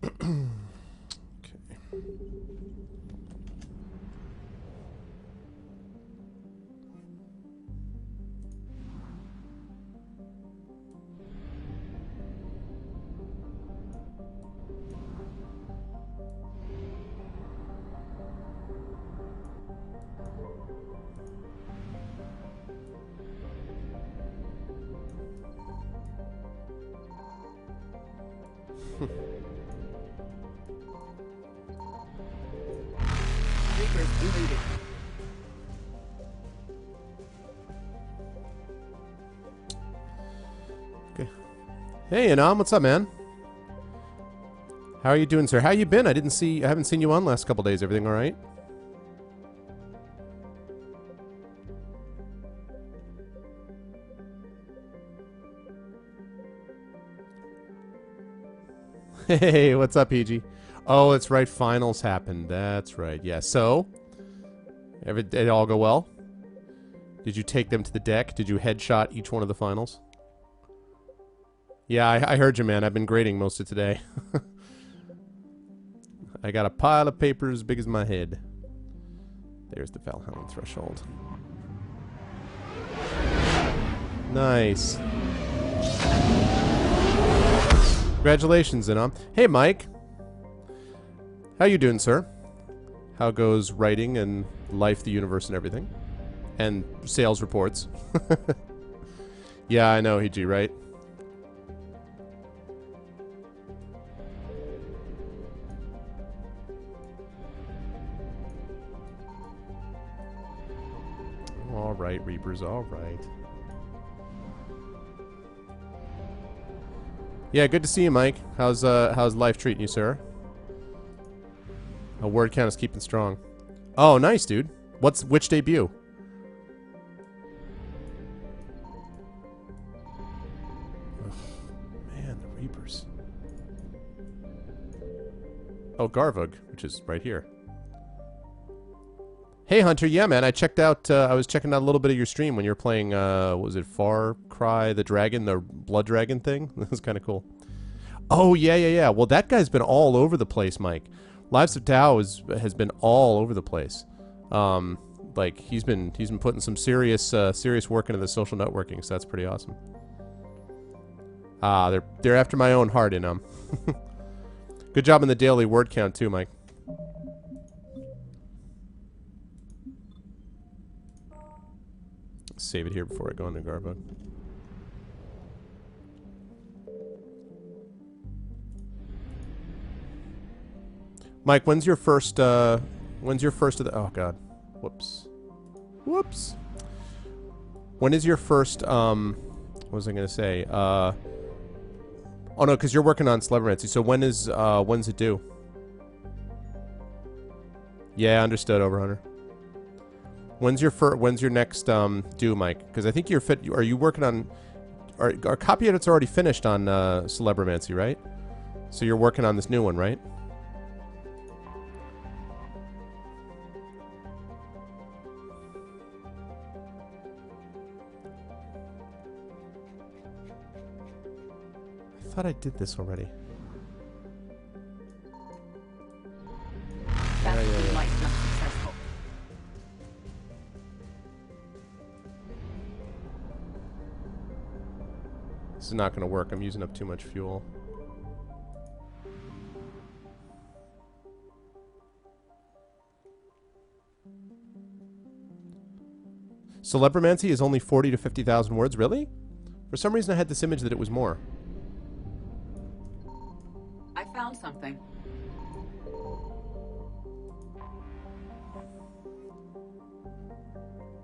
Okay. Hey, Anam, what's up, man? How are you doing, sir? How you been? I haven't seen you on last couple days. Everything all right? Hey, what's up, PG? Oh, that's right. Finals happened. That's right. Yeah. So, did it all go well? Did you take them to the deck? Did you headshot each one of the finals? Yeah, I heard you, man. I've been grading most of today. I got a pile of papers as big as my head. There's the Valhalla threshold. Nice. Congratulations, Inam. Hey, Mike. How you doing, sir? How goes writing and life, the universe, and everything? And sales reports. Yeah, I know, Hiji, right? All right, Reapers, all right. Yeah, good to see you, Mike. How's life treating you, sir? A word count is keeping strong. Oh, nice, dude. Which debut? Ugh, man, the Reapers. Oh, Garvug, which is right here. Hey, Hunter. Yeah, man, I checked out. I was checking out a little bit of your stream when you were playing. Was it Far Cry the Dragon, the Blood Dragon thing? That was kind of cool. Oh yeah. Well, that guy's been all over the place, Mike. Lives of Tao has been all over the place. Like he's been putting some serious work into the social networking, so that's pretty awesome. They're after my own heart, Good job in the daily word count too, Mike. Save it here before I go into Garbo. Mike, when's your first of the... Oh, God. Whoops. When is your first, what was I going to say? Oh, no, because you're working on Celebrimancy. So when's it due? Yeah, understood, Overhunter. When's your next due, Mike? Because I think are you working on... Our copy edit's already finished on Celebrimancy, right? So you're working on this new one, right? I thought I did this already. Yeah. This is not going to work. I'm using up too much fuel. Celebrimancy is only 40 to 50,000 words? Really? For some reason I had this image that it was more. I found something.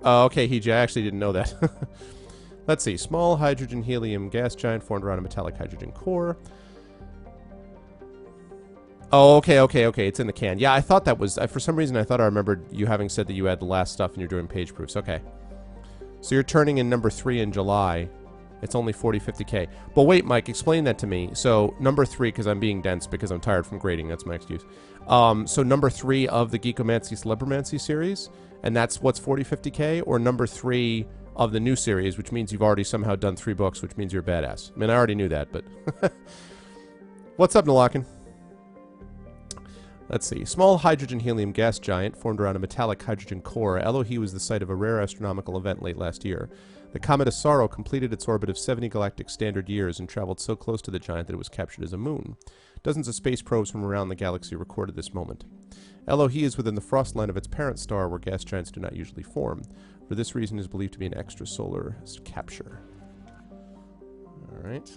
Oh, okay, Heej, I actually didn't know that. Let's see. Small hydrogen helium gas giant formed around a metallic hydrogen core. Oh, okay. It's in the can. Yeah, I thought that was... for some reason, I thought I remembered you having said that you had the last stuff and you're doing page proofs. Okay. So you're turning in number 3 in July. It's only 40, 50K. But wait, Mike, explain that to me. So number 3, because I'm being dense, because I'm tired from grading. That's my excuse. So number 3 of the Geekomancy Celebrimancy series, and that's what's 40, 50K? Or number 3 of the new series, which means you've already somehow done 3 books, which means you're a badass. I mean, I already knew that, but... What's up, Nalakin? Let's see. Small hydrogen-helium gas giant formed around a metallic hydrogen core. Elohee was the site of a rare astronomical event late last year. The comet Asaro completed its orbit of 70 galactic standard years and traveled so close to the giant that it was captured as a moon. Dozens of space probes from around the galaxy recorded this moment. Elohee is within the frost line of its parent star, where gas giants do not usually form. For this reason, it is believed to be an extrasolar capture. All right.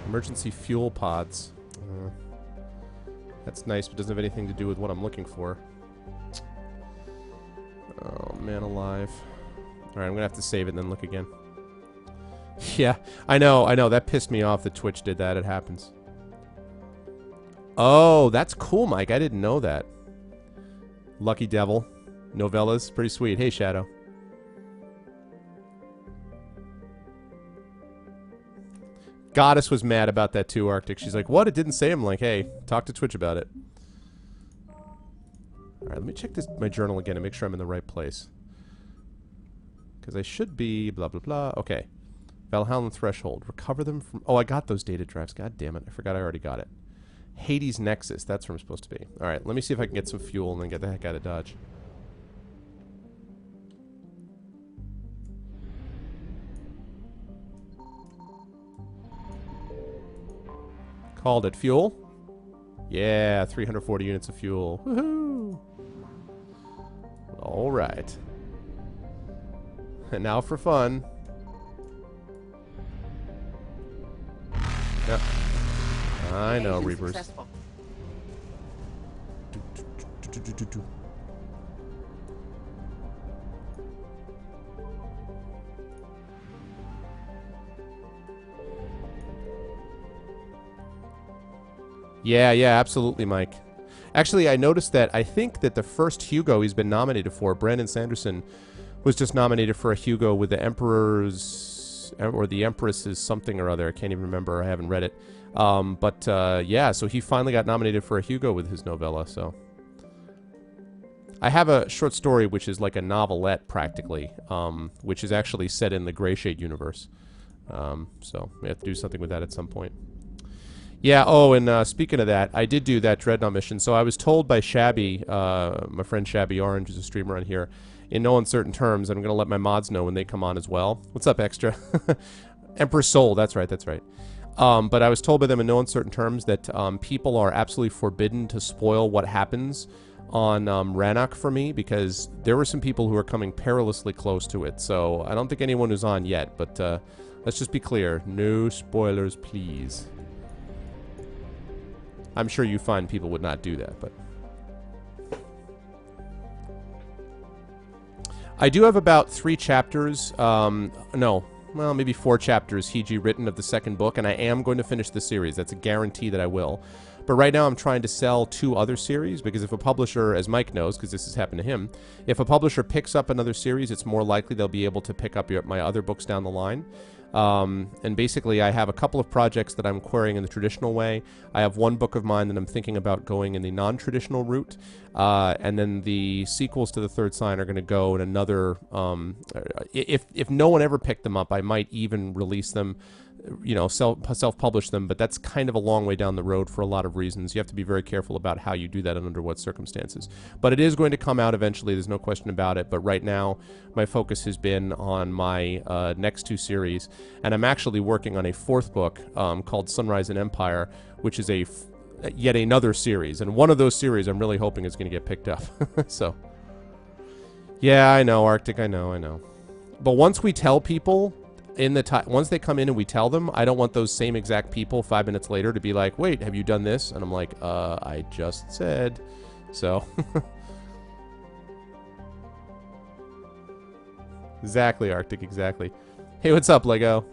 Emergency fuel pods. That's nice, but doesn't have anything to do with what I'm looking for. Oh, man alive. Alright, I'm gonna have to save it and then look again. Yeah, I know. That pissed me off that Twitch did that. It happens. Oh, that's cool, Mike. I didn't know that. Lucky Devil. Novellas. Pretty sweet. Hey, Shadow. Goddess was mad about that too, Arctic. She's like, what? It didn't say. I'm like, hey, talk to Twitch about it. Alright, let me check my journal again and make sure I'm in the right place. Because I should be blah, blah, blah. Okay. Valhalla Threshold. Recover them from... Oh, I got those data drives. God damn it. I forgot I already got it. Hades Nexus. That's where I'm supposed to be. Alright, let me see if I can get some fuel and then get the heck out of Dodge. Called it. Fuel? Yeah, 340 units of fuel. Woohoo! Alright. And now for fun. Yep. I know, Reapers. Yeah, absolutely, Mike. Actually, I noticed that I think that the first Hugo he's been nominated for, Brandon Sanderson, was just nominated for a Hugo with the Emperor's... or the Empress's something or other. I can't even remember. I haven't read it. Yeah, so he finally got nominated for a Hugo with his novella, so... I have a short story which is like a novelette, practically, which is actually set in the Greyshade universe. So we have to do something with that at some point. Yeah, oh, and speaking of that, I did do that Dreadnought mission. So I was told by Shabby, my friend Shabby Orange, who's a streamer on here, in no uncertain terms, and I'm going to let my mods know when they come on as well. What's up, Extra? Emperor Soul, that's right. But I was told by them in no uncertain terms that people are absolutely forbidden to spoil what happens on Rannoch for me, because there were some people who are coming perilously close to it. So I don't think anyone is on yet, but let's just be clear. No spoilers, please. I'm sure you find people would not do that, but... I do have about 3 chapters, no, well, maybe 4 chapters Hiji written of the second book, and I am going to finish the series. That's a guarantee that I will. But right now I'm trying to sell 2 other series, because if a publisher, as Mike knows, because this has happened to him, if a publisher picks up another series, it's more likely they'll be able to pick up my other books down the line. And basically I have a couple of projects that I'm querying in the traditional way. I have one book of mine that I'm thinking about going in the non-traditional route, and then the sequels to the Third Sign are going to go in another, if no one ever picked them up, I might even release them, you know, self-publish them, but that's kind of a long way down the road for a lot of reasons. You have to be very careful about how you do that and under what circumstances. But it is going to come out eventually, there's no question about it, but right now my focus has been on my next 2 series, and I'm actually working on a 4th book called Sunrise and Empire, which is yet another series, and one of those series I'm really hoping is going to get picked up. So, yeah, I know, Arctic, I know. But once we tell people... once they come in and we tell them, I don't want those same exact people 5 minutes later to be like, wait, have you done this? And I'm like, I just said. So. Exactly, Arctic, exactly. Hey, what's up, Lego?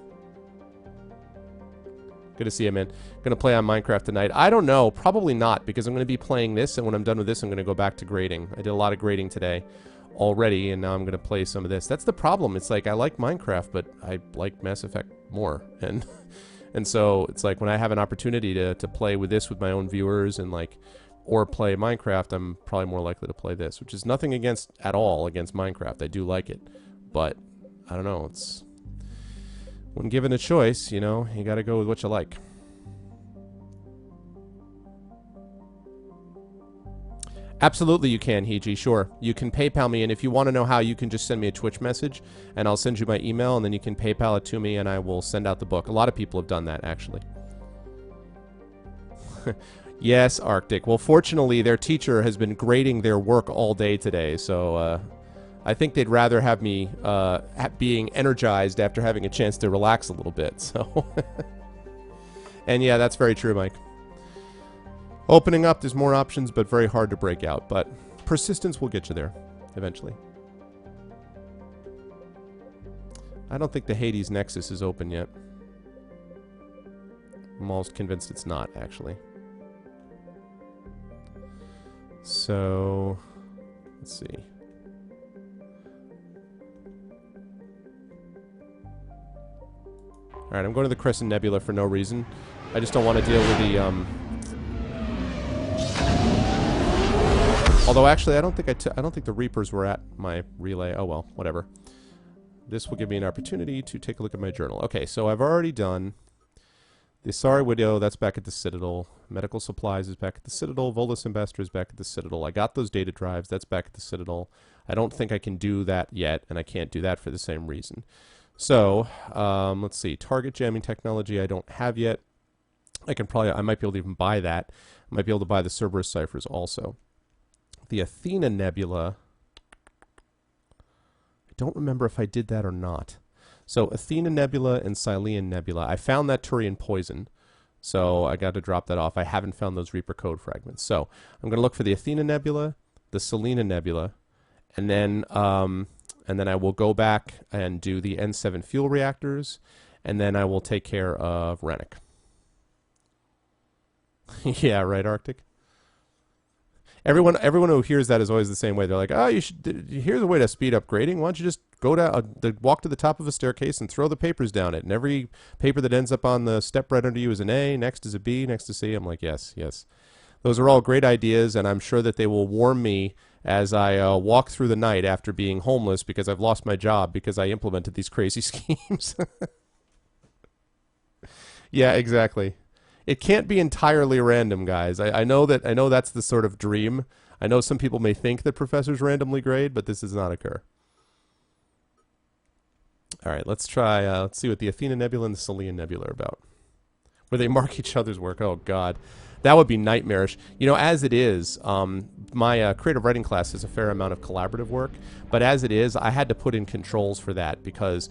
Good to see you, man. Gonna play on Minecraft tonight. I don't know, probably not, because I'm gonna be playing this, and when I'm done with this, I'm gonna go back to grading. I did a lot of grading today already, and now I'm gonna play some of this. That's the problem. It's like I like Minecraft, but I like Mass Effect more, and And so it's like when I have an opportunity to play with this with my own viewers and like, or play Minecraft, I'm probably more likely to play this, which is nothing against at all against Minecraft. I do like it, but I don't know. It's when given a choice, you know, you got to go with what you like. Absolutely, you can, Hiji. Sure, you can PayPal me, and if you want to know how, you can just send me a Twitch message, and I'll send you my email, and then you can PayPal it to me, and I will send out the book. A lot of people have done that, actually. Yes, Arctic. Well, fortunately, their teacher has been grading their work all day today, so I think they'd rather have me being energized after having a chance to relax a little bit. So, and yeah, that's very true, Mike. Opening up, there's more options, but very hard to break out. But persistence will get you there eventually. I don't think the Hades Nexus is open yet. I'm almost convinced it's not, actually. So, let's see. Alright, I'm going to the Crescent Nebula for no reason. I just don't want to deal with the, although actually, I don't think the Reapers were at my relay. Oh well, whatever. This will give me an opportunity to take a look at my journal. Okay, so I've already done the Sorry Widow. That's back at the Citadel. Medical Supplies is back at the Citadel. Volus Ambassador is back at the Citadel. I got those data drives. That's back at the Citadel. I don't think I can do that yet, and I can't do that for the same reason. So let's see. Target jamming technology I don't have yet. I might be able to even buy that. I might be able to buy the Cerberus ciphers also. The Athena Nebula, I don't remember if I did that or not. So Athena Nebula and Silean Nebula, I found that Turian poison, so I got to drop that off. I haven't found those Reaper code fragments. So I'm going to look for the Athena Nebula, the Selena Nebula, and then I will go back and do the N7 fuel reactors, and then I will take care of Rennick. Yeah, right, Arctic? Everyone who hears that is always the same way. They're like, oh, here's a way to speed up grading. Why don't you just go down, walk to the top of a staircase and throw the papers down it, and every paper that ends up on the step right under you is an A, next is a B, next to C. I'm like, yes. Those are all great ideas, and I'm sure that they will warm me as I walk through the night after being homeless because I've lost my job because I implemented these crazy schemes. Yeah, exactly. It can't be entirely random, guys. I know that's the sort of dream. I know some people may think that professors randomly grade, but this does not occur. All right, let's try. Let's see what the Athena Nebula and the Selene Nebula are about. Where they mark each other's work. Oh God, that would be nightmarish. You know, as it is, my creative writing class has a fair amount of collaborative work. But as it is, I had to put in controls for that because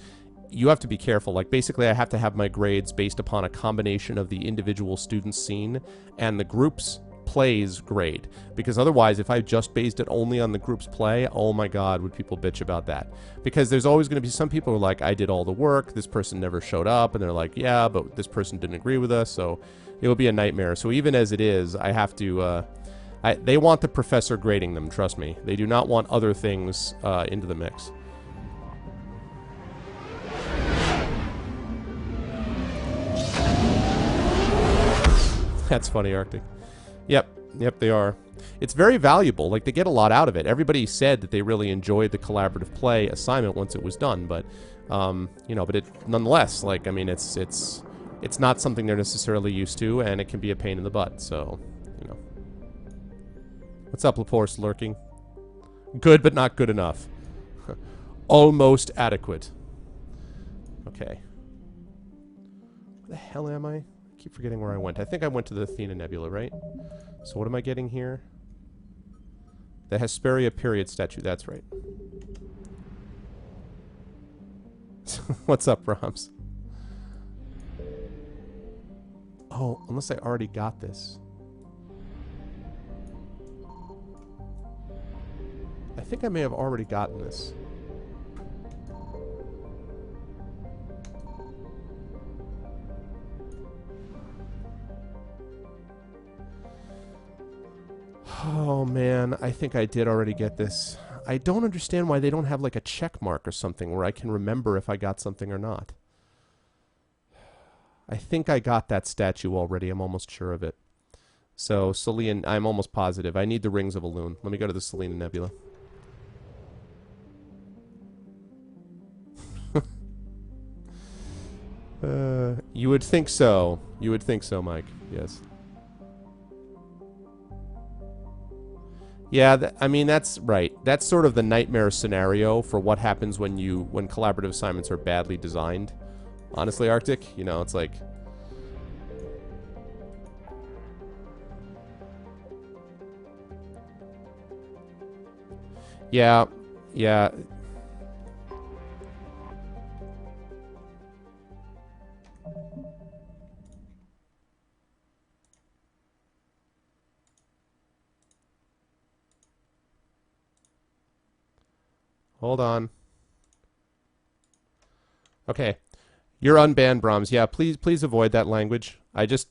you have to be careful. Like, basically, I have to have my grades based upon a combination of the individual student's scene and the group's plays grade. Because otherwise, if I just based it only on the group's play, oh my God, would people bitch about that? Because there's always going to be some people who are like, I did all the work, this person never showed up, and they're like, yeah, but this person didn't agree with us, so it will be a nightmare. So even as it is, I have to... they want the professor grading them, trust me. They do not want other things into the mix. That's funny, Arctic. Yep, they are. It's very valuable. Like, they get a lot out of it. Everybody said that they really enjoyed the collaborative play assignment once it was done, but, you know, but it nonetheless, like, I mean, it's not something they're necessarily used to, and it can be a pain in the butt, so, you know. What's up, Laporce lurking? Good, but not good enough. Almost adequate. Okay. Where the hell am I? Keep forgetting where I went. I think I went to the Athena Nebula, right? So what am I getting here? The Hesperia period statue. That's right. What's up, Brahms? Oh, unless I already got this. I think I may have already gotten this. Oh man, I think I did already get this. I don't understand why they don't have like a check mark or something where I can remember if I got something or not. I think I got that statue already. I'm almost sure of it. So, Selene, I'm almost positive. I need the Rings of Elune. Let me go to the Selene Nebula. You would think so. You would think so, Mike. Yes. Yeah, I mean, that's right. That's sort of the nightmare scenario for what happens when collaborative assignments are badly designed. Honestly, Arctic, you know, it's like... Yeah, yeah. Hold on. Okay. You're unbanned, Brahms. Yeah, please avoid that language.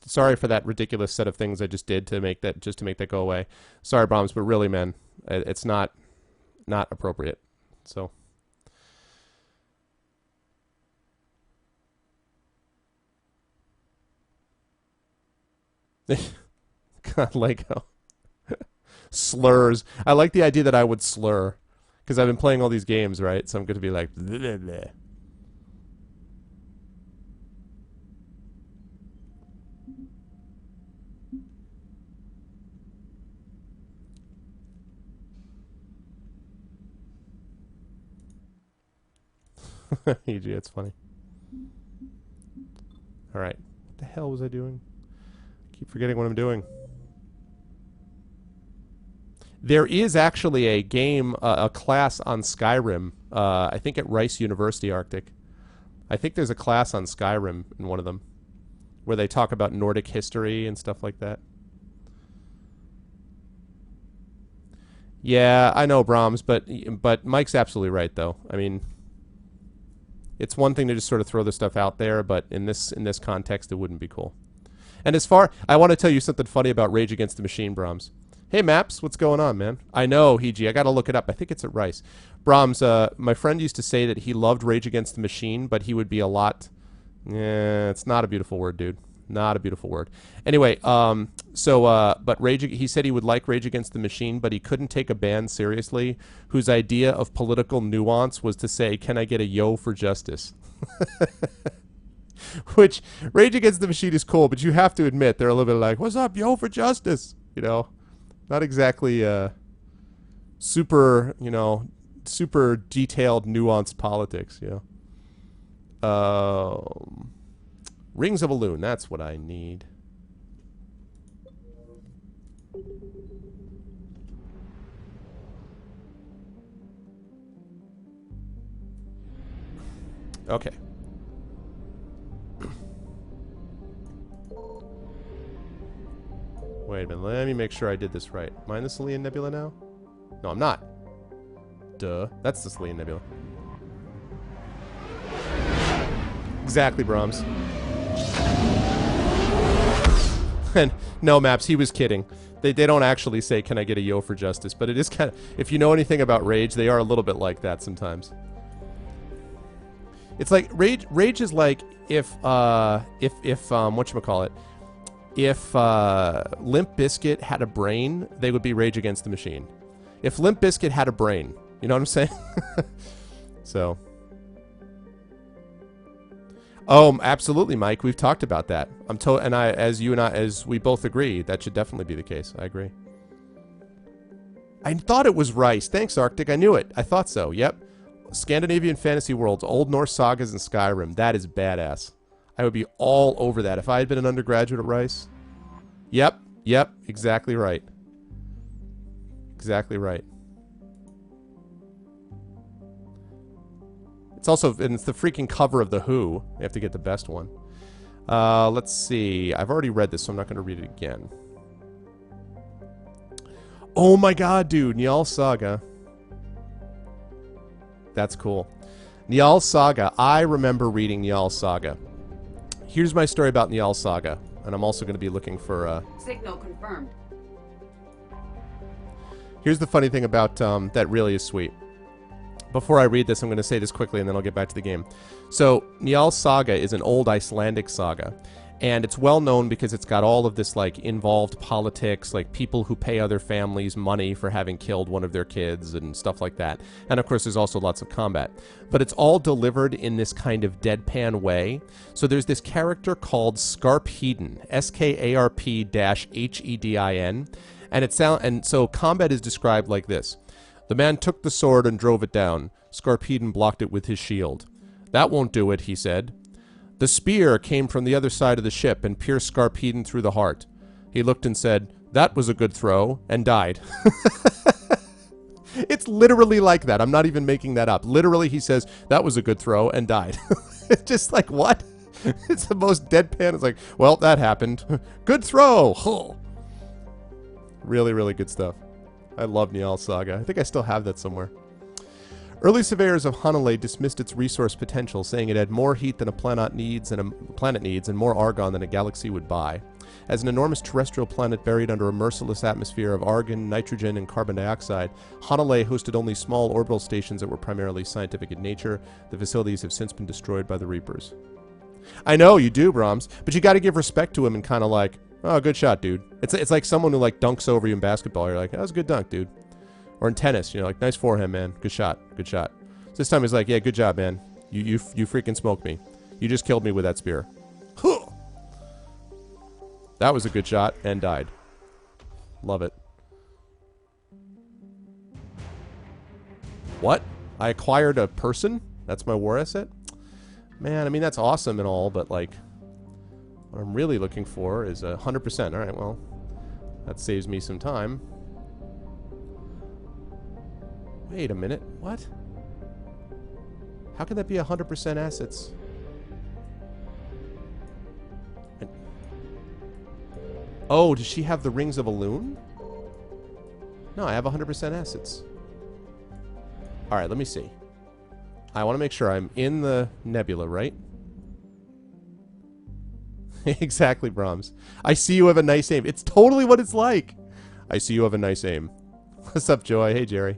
Sorry for that ridiculous set of things I just did to make that go away. Sorry, Brahms, but really, man, it's not appropriate. So. God, Lego. Slurs. I like the idea that I would slur. Because I've been playing all these games, right? So I'm going to be like... Bleh, bleh, bleh. EG, it's funny. Alright. What the hell was I doing? I keep forgetting what I'm doing. There is actually a game, a class on Skyrim, I think at Rice University, Arctic. I think there's a class on Skyrim in one of them, where they talk about Nordic history and stuff like that. Yeah, I know, Brahms, but Mike's absolutely right, though. I mean, it's one thing to just sort of throw this stuff out there, but in this context, it wouldn't be cool. And I want to tell you something funny about Rage Against the Machine, Brahms. Hey, Maps, what's going on, man? I know, Hiji, I got to look it up. I think it's at Rice. Brahms, my friend used to say that he loved Rage Against the Machine, but he would be a lot... it's not a beautiful word, dude. Not a beautiful word. Anyway, but he said he would like Rage Against the Machine, but he couldn't take a band seriously whose idea of political nuance was to say, can I get a yo for justice? Which, Rage Against the Machine is cool, but you have to admit, they're a little bit like, what's up, yo for justice? You know? Not exactly super detailed, nuanced politics, you know. Rings of Elune, that's what I need. Okay. Wait a minute, let me make sure I did this right. Am I in the Selene Nebula now? No, I'm not. Duh. That's the Selene Nebula. Exactly, Brahms. And no, Maps, he was kidding. They don't actually say, can I get a yo for justice? But it is kind of... If you know anything about Rage, they are a little bit like that sometimes. It's like... Rage is like if whatchamacallit... If Limp Bizkit had a brain, they would be Rage Against the Machine. If Limp Bizkit had a brain, you know what I'm saying? So, oh, absolutely, Mike. We've talked about that. As we both agree, that should definitely be the case. I agree. I thought it was Rice. Thanks, Arctic. I knew it. I thought so. Yep. Scandinavian fantasy worlds, Old Norse sagas, and Skyrim. That is badass. I would be all over that if I had been an undergraduate at Rice. Yep, exactly right. Exactly right. It's also, and it's the freaking cover of The Who. You have to get the best one. Let's see. I've already read this, so I'm not going to read it again. Oh my god, dude. Njal Saga. That's cool. Njal Saga. I remember reading Njal Saga. Here's my story about Njal Saga, and I'm also going to be looking for... Signal confirmed. Here's the funny thing about... that really is sweet. Before I read this, I'm going to say this quickly, and then I'll get back to the game. So, Njal's saga is an old Icelandic saga, and it's well known because it's got all of this, like, involved politics, like people who pay other families money for having killed one of their kids and stuff like that. And, of course, there's also lots of combat. But it's all delivered in this kind of deadpan way. So there's this character called Skarphedin, Skarp-Hedin, and so combat is described like this. The man took the sword and drove it down. Skarphedin blocked it with his shield. That won't do it, he said. The spear came from the other side of the ship and pierced Skarphedin through the heart. He looked and said, that was a good throw, and died. It's literally like that. I'm not even making that up. Literally, he says, that was a good throw, and died. It's just like, what? It's the most deadpan. It's like, well, that happened. Good throw. Really, really good stuff. I love Njal's saga. I think I still have that somewhere. Early surveyors of Hanalei dismissed its resource potential, saying it had more heat than a planet needs and more argon than a galaxy would buy. As an enormous terrestrial planet buried under a merciless atmosphere of argon, nitrogen, and carbon dioxide, Hanalei hosted only small orbital stations that were primarily scientific in nature. The facilities have since been destroyed by the Reapers. I know, you do, Brahms, but you got to give respect to him and kind of like, oh, good shot, dude. It's like someone who like dunks over you in basketball. You're like, that was a good dunk, dude. Or in tennis, you know, like, nice forehand, man. Good shot. Good shot. So this time he's like, yeah, good job, man. You freaking smoked me. You just killed me with that spear. Huh. That was a good shot and died. Love it. What? I acquired a person? That's my war asset? Man, I mean, that's awesome and all, but like, what I'm really looking for is 100%. All right, well, that saves me some time. Wait a minute. What? How can that be 100% assets? Oh, does she have the Rings of Elune? No, I have 100% assets. All right, let me see. I want to make sure I'm in the nebula, right? Exactly, Brahms. I see you have a nice aim. It's totally what it's like. I see you have a nice aim. What's up, Joy? Hey, Jerry.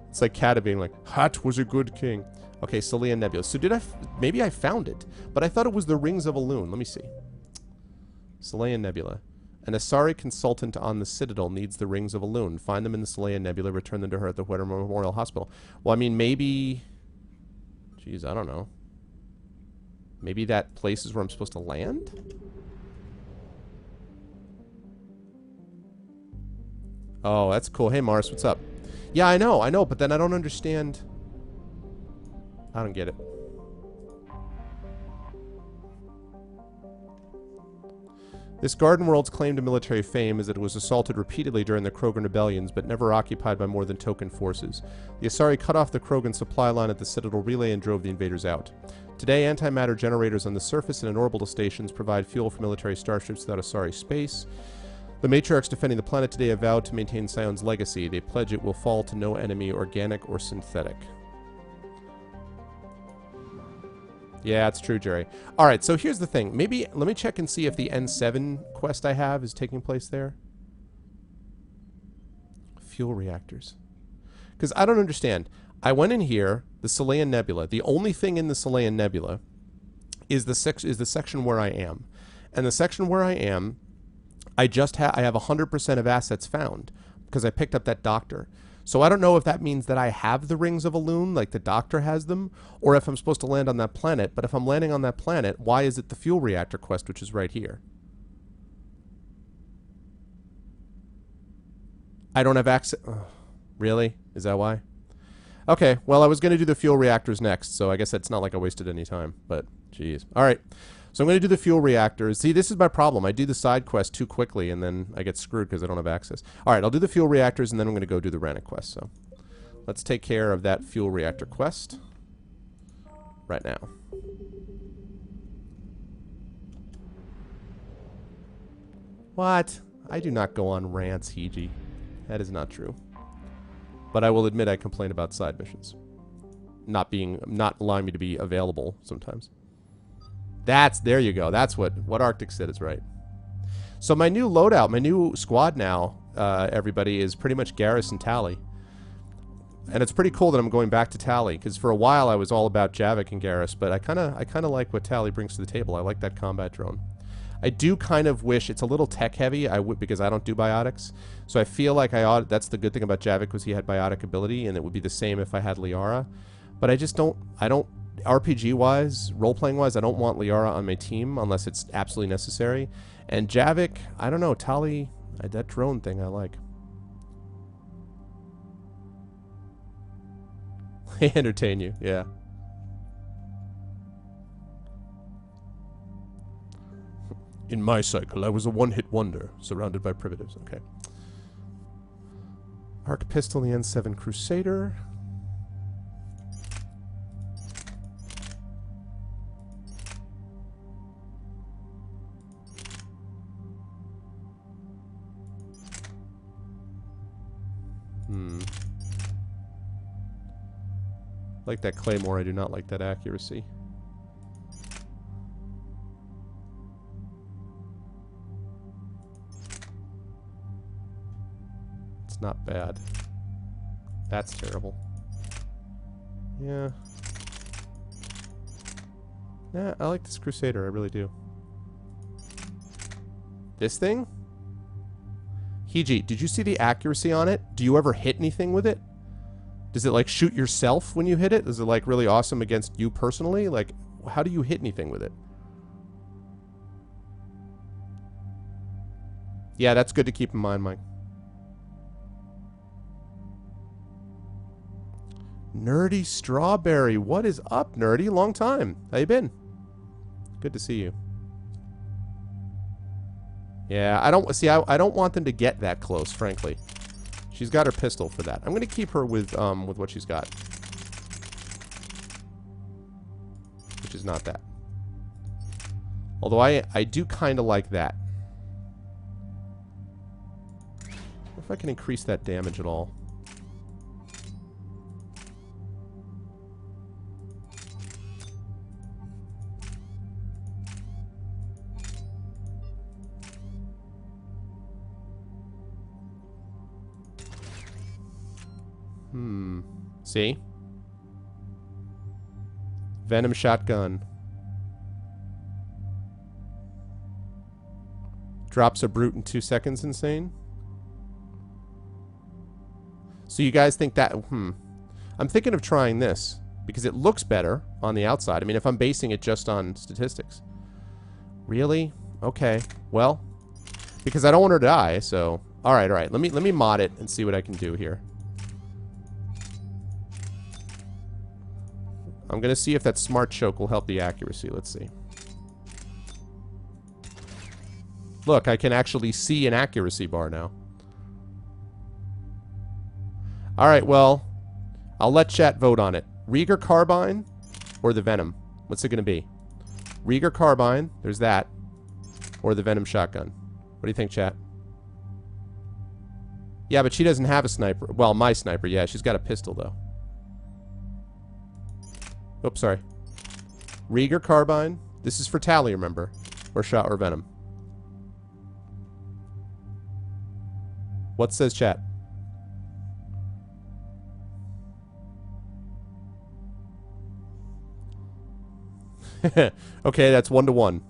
It's like Kata being like, Hat was a good king. Okay, Celia Nebula. So did I... maybe I found it, but I thought it was the Rings of Elune. Let me see. Celia Nebula. An Asari consultant on the Citadel needs the Rings of Elune. Find them in the Celia Nebula. Return them to her at the Huerta Memorial Hospital. Well, I mean, maybe... Jeez, I don't know. Maybe that place is where I'm supposed to land? Oh, that's cool. Hey, Mars, what's up? Yeah, I know, but then I don't understand... I don't get it. This garden world's claim to military fame is that it was assaulted repeatedly during the Krogan rebellions, but never occupied by more than token forces. The Asari cut off the Krogan supply line at the Citadel Relay and drove the invaders out. Today, antimatter generators on the surface and in orbital stations provide fuel for military starships without Asari space. The matriarchs defending the planet today have vowed to maintain Sion's legacy. They pledge it will fall to no enemy, organic or synthetic. Yeah, it's true, Jerry. All right, so here's the thing. Maybe, let me check and see if the N7 quest I have is taking place there. Fuel reactors. Because I don't understand. I went in here, the Selaean Nebula. The only thing in the Selaean Nebula is the section where I am. And the section where I am, I have 100% of assets found because I picked up that doctor. So I don't know if that means that I have the Rings of Elune, like the doctor has them, or if I'm supposed to land on that planet. But if I'm landing on that planet, why is it the fuel reactor quest, which is right here? I don't have access. Oh, really? Is that why? Okay, well, I was going to do the fuel reactors next, so I guess it's not like I wasted any time. But, geez. All right. So I'm going to do the fuel reactors. See, this is my problem. I do the side quest too quickly, and then I get screwed because I don't have access. All right, I'll do the fuel reactors, and then I'm going to go do the Rannoch quest. So let's take care of that fuel reactor quest right now. What? I do not go on rants, Hiji. That is not true. But I will admit I complain about side missions. Not allowing me to be available sometimes. There you go. That's what Arctic said is right. So my new loadout, my new squad now, everybody, is pretty much Garrus and Tali. And it's pretty cool that I'm going back to Tali, because for a while I was all about Javik and Garrus, but I kind of like what Tali brings to the table. I like that combat drone. I do kind of wish it's a little tech heavy. Because I don't do biotics, so I feel like I ought. That's the good thing about Javik, was he had biotic ability, and it would be the same if I had Liara. But I just don't. I don't RPG wise, role playing wise, I don't want Liara on my team unless it's absolutely necessary. And Javik, I don't know. Tali, that drone thing I like. They entertain you, yeah. In my cycle, I was a one-hit wonder, surrounded by primitives. Okay. Arc Pistol, the N7 Crusader. Like that Claymore, I do not like that accuracy. It's not bad. That's terrible. Yeah. Nah, I like this Crusader, I really do. This thing? Hiji, did you see the accuracy on it? Do you ever hit anything with it? Does it, like, shoot yourself when you hit it? Is it, like, really awesome against you personally? Like, how do you hit anything with it? Yeah, that's good to keep in mind, Mike. Nerdy Strawberry. What is up, Nerdy? Long time. How you been? Good to see you. Yeah, I don't want them to get that close, frankly. She's got her pistol for that. I'm going to keep her with what she's got. Which is not that. Although I do kind of like that. I wonder if I can increase that damage at all. See? Venom shotgun. Drops a brute in 2 seconds, insane. So you guys think that... I'm thinking of trying this, because it looks better on the outside. I mean, if I'm basing it just on statistics. Really? Okay. Well, because I don't want her to die, so... Alright, alright. Let me mod it and see what I can do here. I'm going to see if that smart choke will help the accuracy. Let's see. Look, I can actually see an accuracy bar now. Alright, well, I'll let chat vote on it. Rieger Carbine or the Venom? What's it going to be? Rieger Carbine, there's that, or the Venom shotgun. What do you think, chat? Yeah, but she doesn't have a sniper. Well, my sniper, yeah, she's got a pistol, though. Oops, sorry. Rieger Carbine. This is for Tali, remember? Or Shot or Venom. What says chat? Okay, that's 1-to-1.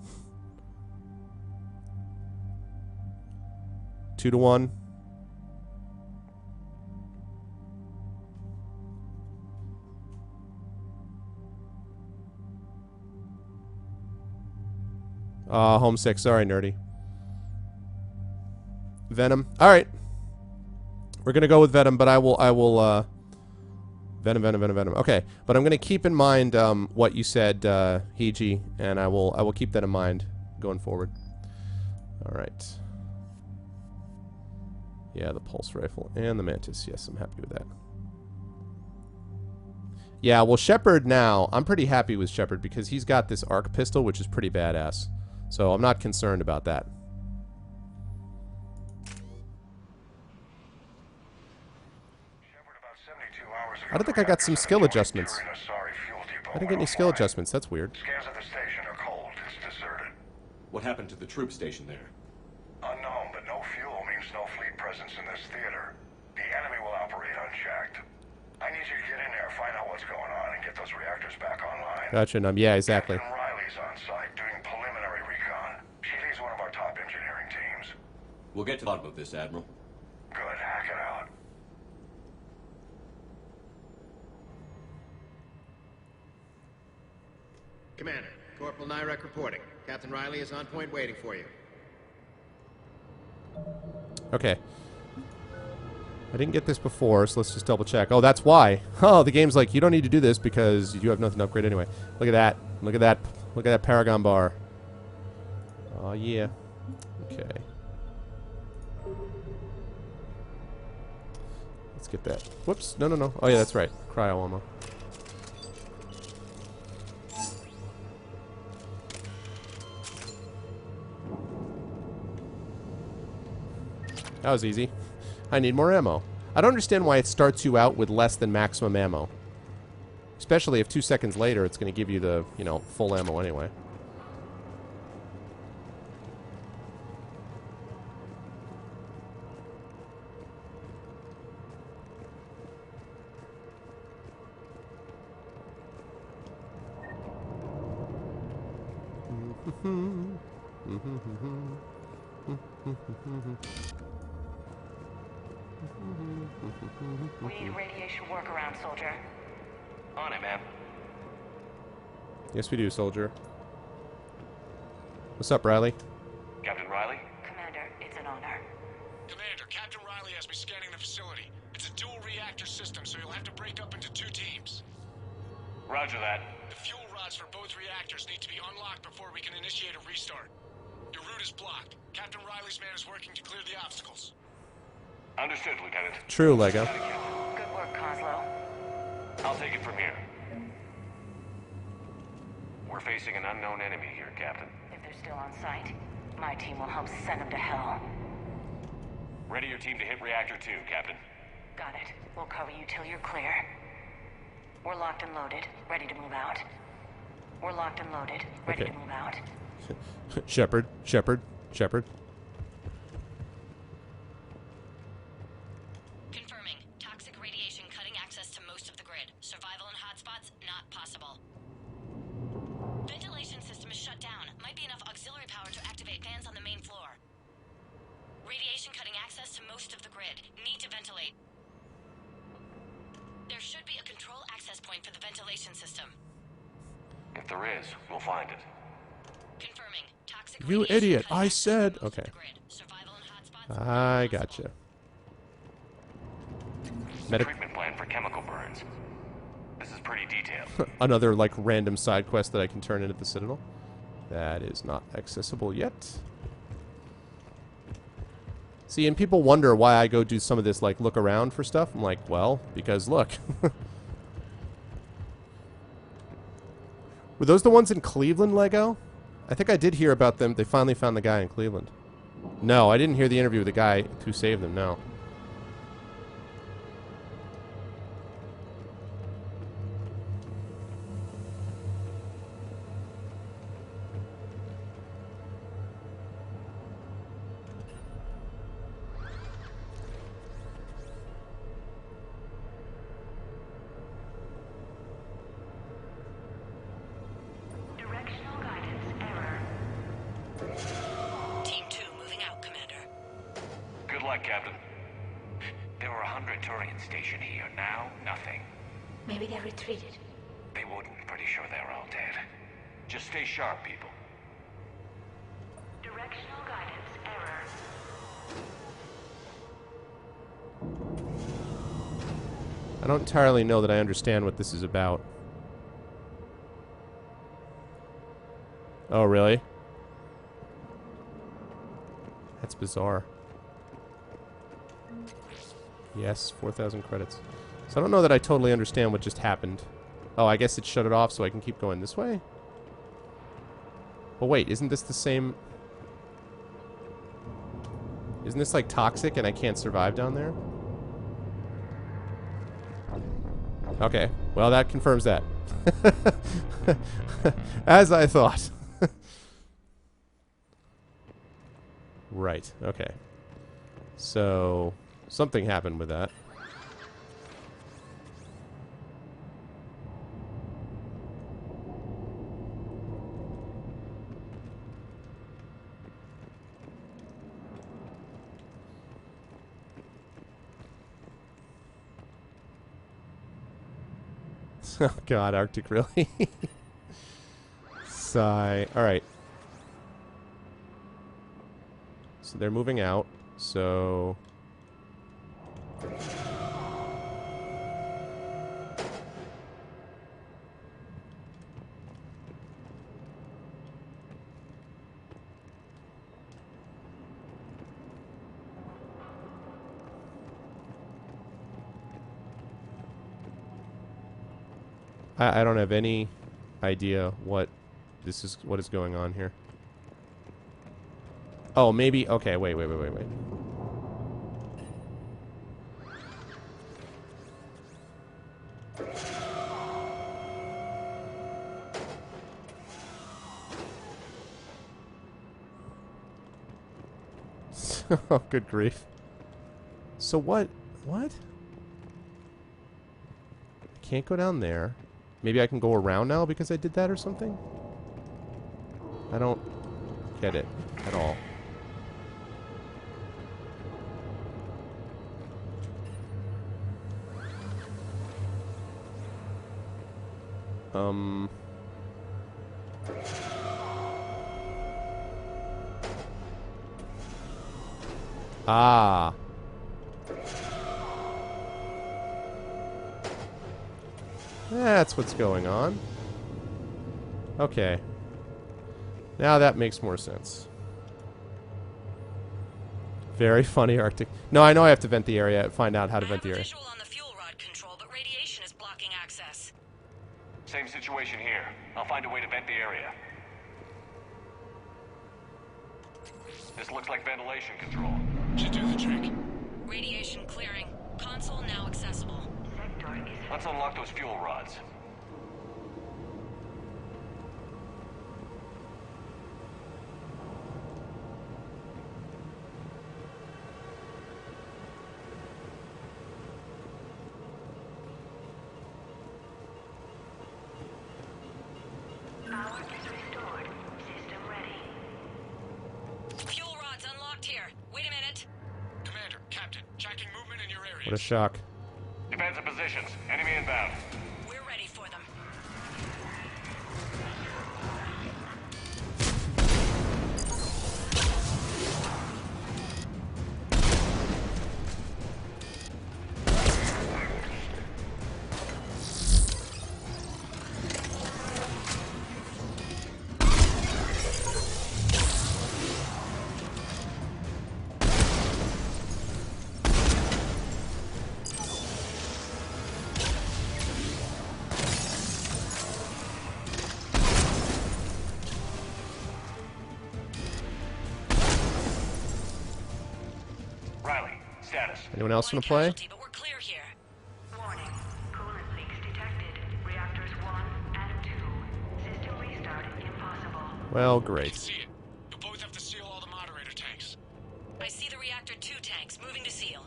2-to-1. Homesick. Sorry, Nerdy. Venom. Alright. We're gonna go with Venom, but I will, Venom. Okay. But I'm gonna keep in mind, what you said, Hiji, and I will keep that in mind going forward. Alright. Yeah, the pulse rifle and the mantis. Yes, I'm happy with that. Yeah, well, Shepard now, I'm pretty happy with Shepard because he's got this arc pistol, which is pretty badass. So I'm not concerned about that. I don't think I got some skill adjustments. I didn't get any skill adjustments. That's weird. Scans of the station are cold. It's deserted. What happened to the troop station there? Unknown, but no fuel means no fleet presence in this theater. The enemy will operate unchecked. I need you to get in there, find out what's going on, and get those reactors back online. Gotcha. Yeah, exactly. Captain Riley's on site doing preliminary recon. She leads one of our top engineering teams. We'll get to the bottom of this, Admiral. Good, hack it out. Commander, Corporal Nyrek reporting. Captain Riley is on point waiting for you. Okay. I didn't get this before, so let's just double check. Oh, that's why. Oh, the game's like, you don't need to do this because you have nothing to upgrade anyway. Look at that. Look at that. Look at that Paragon bar. Oh, yeah. Okay. Let's get that. Whoops. No, no, no. Oh, yeah, that's right. Cryo ammo. That was easy. I need more ammo. I don't understand why it starts you out with less than maximum ammo. Especially if 2 seconds later it's going to give you the, you know, full ammo anyway. We need radiation workaround, soldier. On it, ma'am. Yes, we do, soldier. What's up, Riley? Captain Riley? Commander, it's an honor. Commander, Captain Riley has me scanning the facility. It's a dual reactor system, so you'll have to break up into 2 teams. Roger that. The fuel rods for both reactors need to be unlocked before we can initiate a restart. Your route is blocked. Captain Riley's man is working to clear the obstacles. Understood, Lieutenant. True, Lego. Good work, Coslow. I'll take it from here. We're facing an unknown enemy here, Captain. If they're still on site, my team will help send them to hell. Ready your team to hit Reactor 2, Captain. Got it. We'll cover you till you're clear. We're locked and loaded, ready to move out. We're locked and loaded, ready Okay. to move out. Shepard, Shepard, Shepard. Confirming. Toxic radiation cutting access to most of the grid. Survival in hotspots, not possible. Ventilation system is shut down. Might be enough auxiliary power to activate fans on the main floor. Radiation cutting access to most of the grid. Need to ventilate. There should be a control access point for the ventilation system. If there is, we'll find it. Confirming. Toxic You radiation idiot, cutting I access to said- most of okay. the grid. Survival in hotspots, I not gotcha. possible. Medic. Treatment plan for chemical burns. This is pretty detailed. Another, like, random side quest that I can turn into the Citadel. That is not accessible yet. See, and people wonder why I go do some of this, like, look around for stuff. I'm like, well, because look. Were those the ones in Cleveland, Lego? I think I did hear about them. They finally found the guy in Cleveland. No, I didn't hear the interview with the guy who saved them, no. Directional guidance error. Team 2 moving out, Commander. Good luck, Captain. There were 100 Turians stationed here. Now, nothing. Maybe they retreated. They wouldn't. Pretty sure they're all dead. Just stay sharp, people. Directional guidance error. I don't entirely know that I understand what this is about. Oh, really? That's bizarre. Yes, 4,000 credits. So I don't know that I totally understand what just happened. Oh, I guess it shut it off so I can keep going this way? But wait, isn't this the same... Isn't this, like, toxic and I can't survive down there? Okay, well, that confirms that. As I thought. Right, okay. So, something happened with that. Oh god, Arctic, really? Sigh. Alright. So they're moving out, so... I don't have any idea what is going on here. Oh, maybe. Okay, wait. Oh, good grief. So what? What? Can't go down there. Maybe I can go around now because I did that or something? I don't get it at all. Ah. That's what's going on. Okay. Now that makes more sense. Very funny, Arctic. No, I know I have to vent the area. Find out how to vent the area. Visual on the fuel rod control, but radiation is blocking access. Same situation here. I'll find a way to vent the area. This looks like ventilation control. Should do the trick. Radiation clearing. Console now accessible. Let's unlock those fuel rods. Power is restored. System ready. Fuel rods unlocked here. Wait a minute. Commander, Captain, tracking movement in your area. What a shock. Defensive positions. Enemy inbound. We're ready for them. Riley, status. Anyone else One want to play? casualty, but we're clear here. Warning. Coolant leaks detected. Reactors 1 and 2. System restart impossible. Well, I can great. see it. You'll both have to seal all the moderator tanks. I see the reactor 2 tanks moving to seal.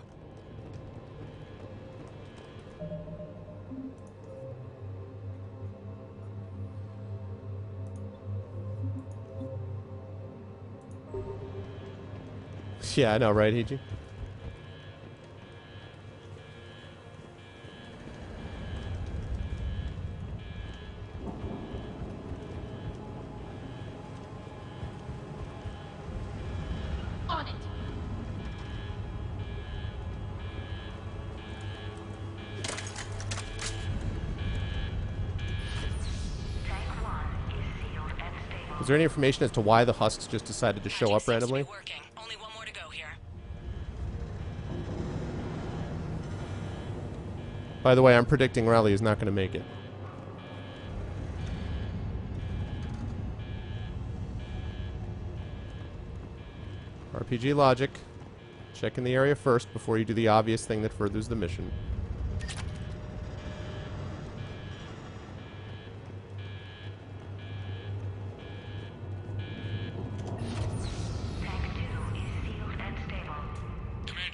Yeah, I know, right, Hiji? On it. Tank 1 is sealed and stable. Is there any information as to why the husks just decided to show Magic up seems to randomly? be working. Only one more to go here. By the way, I'm predicting Riley is not going to make it. RPG logic. Check in the area first before you do the obvious thing that furthers the mission. Tank 2 is sealed and stable. Commander,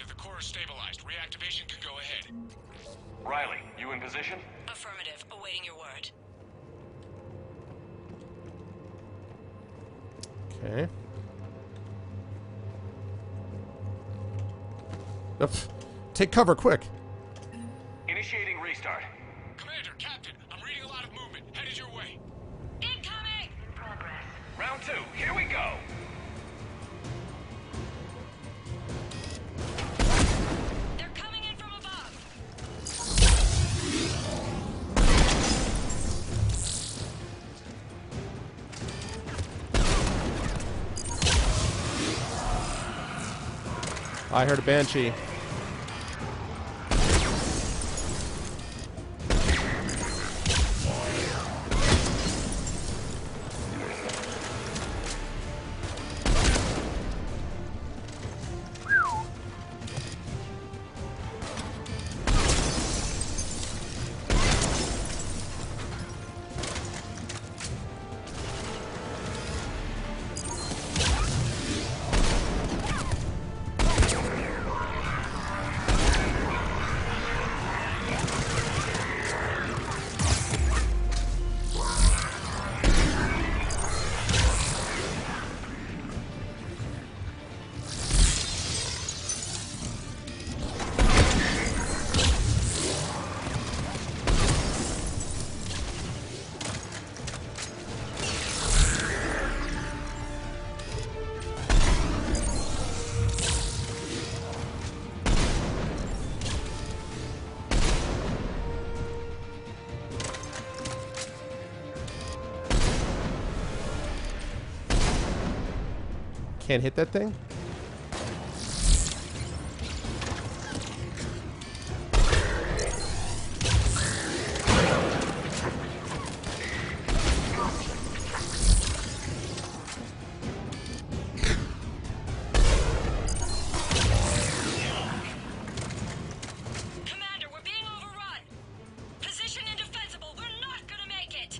in position? Affirmative. Awaiting your word. Okay. Up. Take cover, quick. Initiating restart. Commander, Captain, I'm reading a lot of movement. Headed your way. Incoming! Progress. Round 2, here we go. They're coming in from above. I heard a banshee. Can't hit that thing? Commander, we're being overrun. Position indefensible. We're not gonna make it.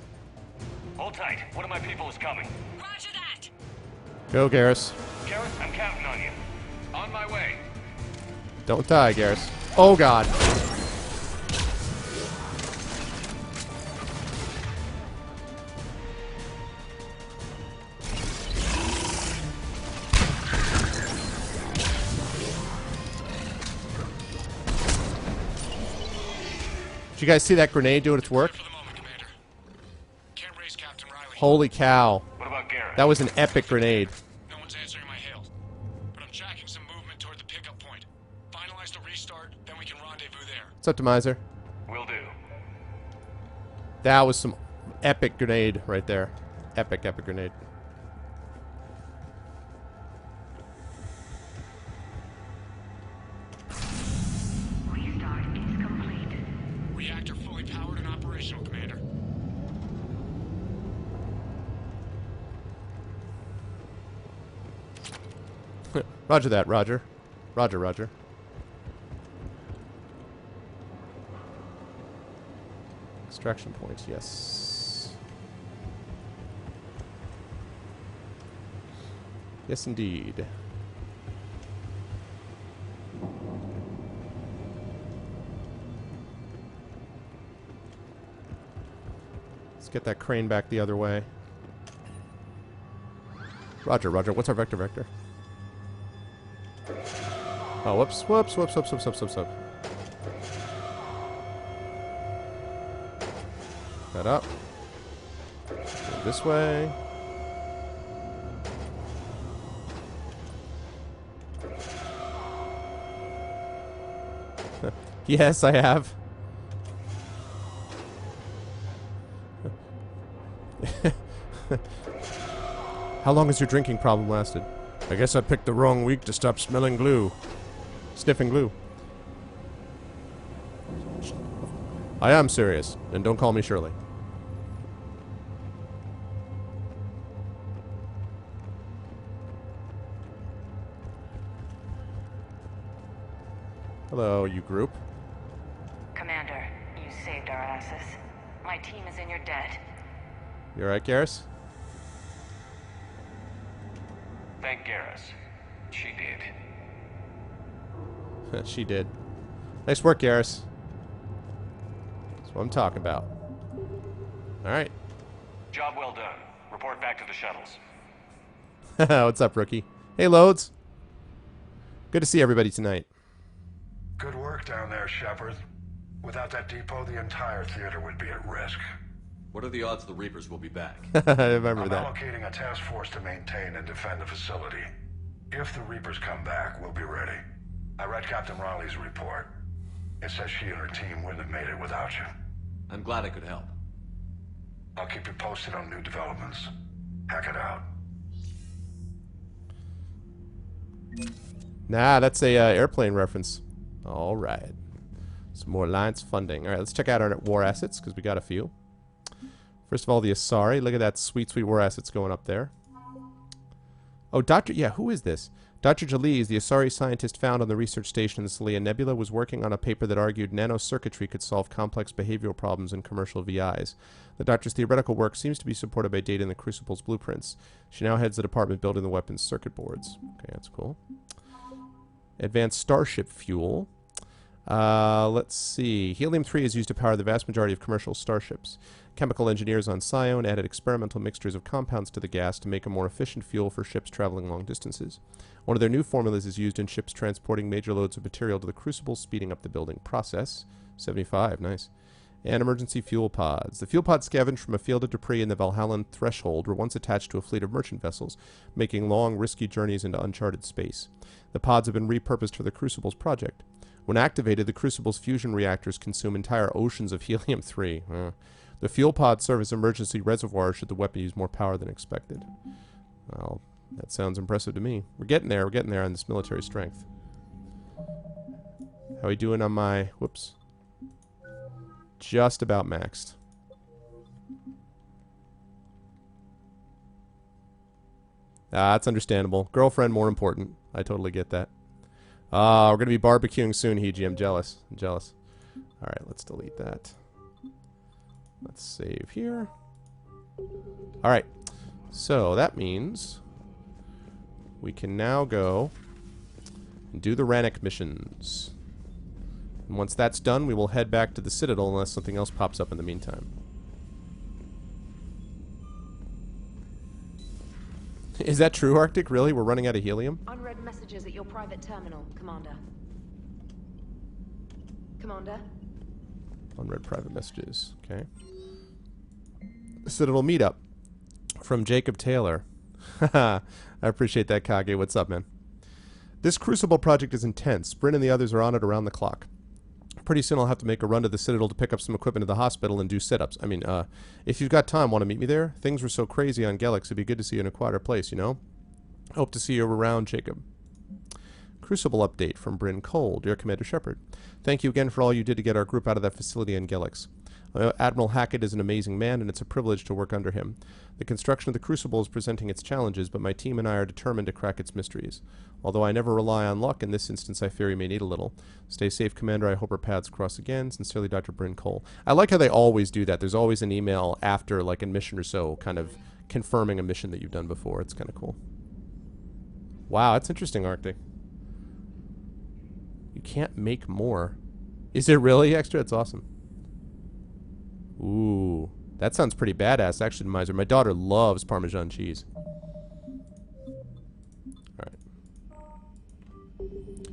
Hold tight. One of my people is coming. Roger that. Go, Garrus. Garrus, I'm counting on you. On my way. Don't die, Garrus. Oh, God. Did you guys see that grenade doing its work? For the moment, Commander. Can't raise Captain Riley. Holy cow. What about Garrus? That was an epic grenade. No one's answering my hails. But I'm tracking some movement toward the pickup point. Finalize the restart, then we can rendezvous there. What's up, Demiser? Will do. That was some epic grenade right there. Epic, epic grenade. Restart is complete. Reactor fully powered and operational, Commander. Roger that, Roger. Roger, Roger. Extraction point, yes. Yes, indeed. Let's get that crane back the other way. Roger, Roger. What's our vector? Oh, whoops, whoops, whoops, whoops, whoops, whoops, whoops, whoops. That up. Go this way. Yes, I have. How long has your drinking problem lasted? I guess I picked the wrong week to stop smelling glue. Sniffing glue. I am serious, and don't call me Shirley. Hello, you group. Commander, you saved our asses. My team is in your debt. You alright, Garrus? Thank Garrus. She did. She did. Nice work, Garrus. what I'm talking about. All right. Job well done. Report back to the shuttles. What's up, rookie? Hey, Loads. Good to see everybody tonight. Good work down there, Shepard. Without that depot, the entire theater would be at risk. What are the odds the Reapers will be back? I remember I'm that. allocating a task force to maintain and defend the facility. If the Reapers come back, we'll be ready. I read Captain Riley's report. It says she and her team wouldn't have made it without you. I'm glad I could help. I'll keep you posted on new developments. Hack it out. Nah, that's a airplane reference. All right. Some more alliance funding. All right, let's check out our war assets, because we got a few. First of all, the Asari. Look at that sweet, sweet war assets going up there. Oh, yeah, who is this? Dr. Jalise, the Asari scientist found on the research station in the Selenia Nebula, was working on a paper that argued nanocircuitry could solve complex behavioral problems in commercial VIs. The doctor's theoretical work seems to be supported by data in the Crucible's blueprints. She now heads the department building the weapons circuit boards. Okay, that's cool. Advanced starship fuel. Let's see. Helium-3 is used to power the vast majority of commercial starships. Chemical engineers on Psion added experimental mixtures of compounds to the gas to make a more efficient fuel for ships traveling long distances. One of their new formulas is used in ships transporting major loads of material to the Crucible, speeding up the building process. 75, nice. And emergency fuel pods. The fuel pods scavenged from a field of debris in the Valhallan threshold were once attached to a fleet of merchant vessels, making long, risky journeys into uncharted space. The pods have been repurposed for the Crucible's project. When activated, the Crucible's fusion reactors consume entire oceans of helium-3. The fuel pods serve as emergency reservoirs should the weapon use more power than expected. Well, that sounds impressive to me. We're getting there on this military strength. How are we doing on my... Whoops. Just about maxed. That's understandable. Girlfriend more important. I totally get that. We're going to be barbecuing soon, Heiji. I'm jealous. I'm jealous. Alright, let's delete that. Let's save here. Alright. So, that means we can now go and do the Rannick missions. And once that's done, we will head back to the Citadel unless something else pops up in the meantime. Is that true, Arctic? Really? We're running out of helium? Unread messages at your private terminal, Commander. Commander? Unread private messages. Okay. Citadel meetup from Jacob Taylor. Haha. I appreciate that, Kage. What's up, man? This Crucible project is intense. Bryn and the others are on it around the clock. Pretty soon I'll have to make a run to the Citadel to pick up some equipment at the hospital and do sit-ups. I mean, if you've got time, want to meet me there? Things were so crazy on Galax, it'd be good to see you in a quieter place, you know? Hope to see you around, Jacob. Crucible update from Bryn Cole. Dear Commander Shepard, thank you again for all you did to get our group out of that facility in Galax. Admiral Hackett is an amazing man, and it's a privilege to work under him. The construction of the Crucible is presenting its challenges, but my team and I are determined to crack its mysteries. Although I never rely on luck, in this instance I fear we may need a little. Stay safe, Commander. I hope our paths cross again. Sincerely, Dr. Bryn Cole. I like how they always do that. There's always an email after, like, a mission or so, kind of confirming a mission that you've done before. It's kind of cool. Wow, that's interesting, Arctic. You can't make more. Is it really extra? It's awesome. Ooh, that sounds pretty badass, actually, Miser. My daughter loves Parmesan cheese. Alright.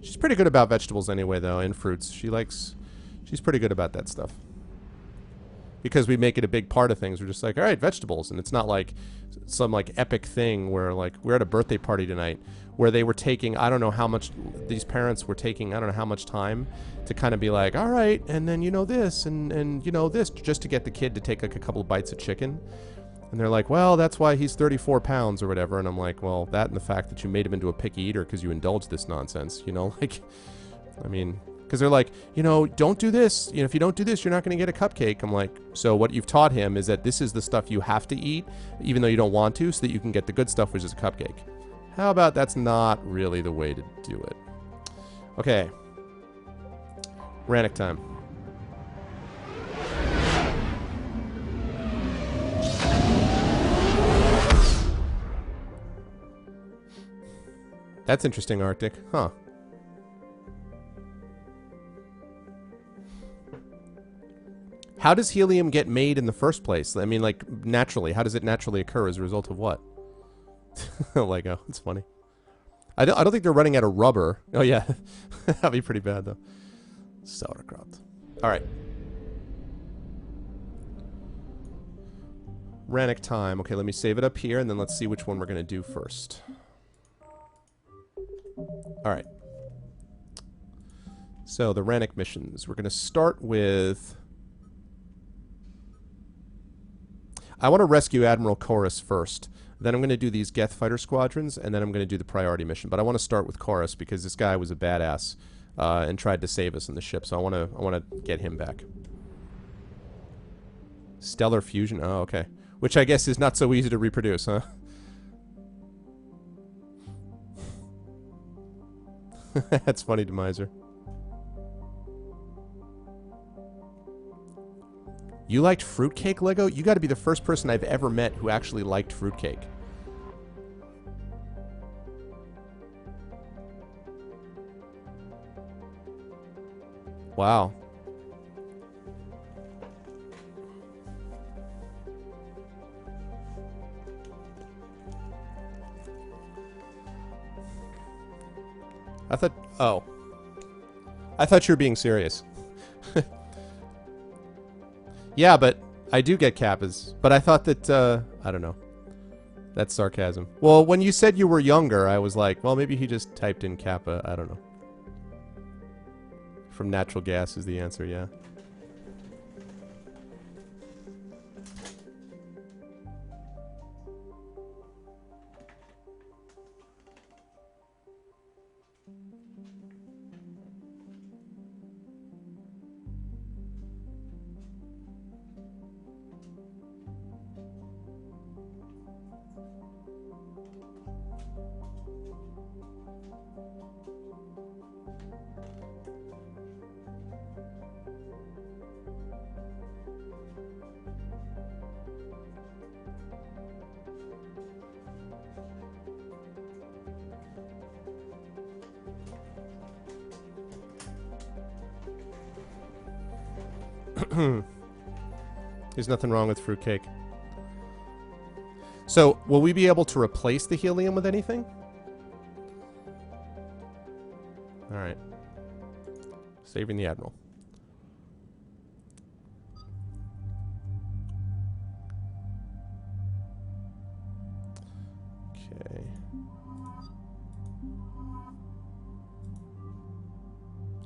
She's pretty good about vegetables anyway, though, and fruits. She's pretty good about that stuff. Because we make it a big part of things. We're just like, alright, vegetables. And it's not like some, like, epic thing where, like, we're at a birthday party tonight where they were taking, I don't know how much, these parents were taking, I don't know how much time to kind of be like, all right, and then you know this, and you know this, just to get the kid to take like a couple of bites of chicken. And they're like, well, that's why he's 34 pounds or whatever. And I'm like, well, that and the fact that you made him into a picky eater because you indulged this nonsense, you know, like, I mean, because they're like, you know, don't do this. You know, if you don't do this, you're not going to get a cupcake. I'm like, so what you've taught him is that this is the stuff you have to eat, even though you don't want to, so that you can get the good stuff, which is a cupcake. How about that's not really the way to do it? Okay. Rannick time. That's interesting, Arctic. Huh. How does helium get made in the first place? I mean, like, naturally. How does it naturally occur as a result of what? Lego. It's funny. I don't think they're running out of rubber. Oh, yeah. That'd be pretty bad, though. Sauerkraut. All right. Rannoch time. Okay, let me save it up here, and then let's see which one we're going to do first. All right. So, the Rannoch missions. We're going to start with... I want to rescue Admiral Chorus first. Then I'm going to do these Geth fighter squadrons, and then I'm going to do the priority mission. But I want to start with Chorus because this guy was a badass and tried to save us in the ship. So I want to get him back. Stellar fusion. Oh, okay. Which I guess is not so easy to reproduce, huh? That's funny, Demiser. You liked fruitcake, Lego? You got to be the first person I've ever met who actually liked fruitcake. Wow. I thought... Oh. I thought you were being serious. Yeah, but I do get Kappas. But I thought that, I don't know. That's sarcasm. Well, when you said you were younger, I was like, well, maybe he just typed in Kappa. I don't know. From natural gas is the answer, yeah. There's nothing wrong with fruitcake. So, will we be able to replace the helium with anything? Alright. Saving the Admiral. Okay.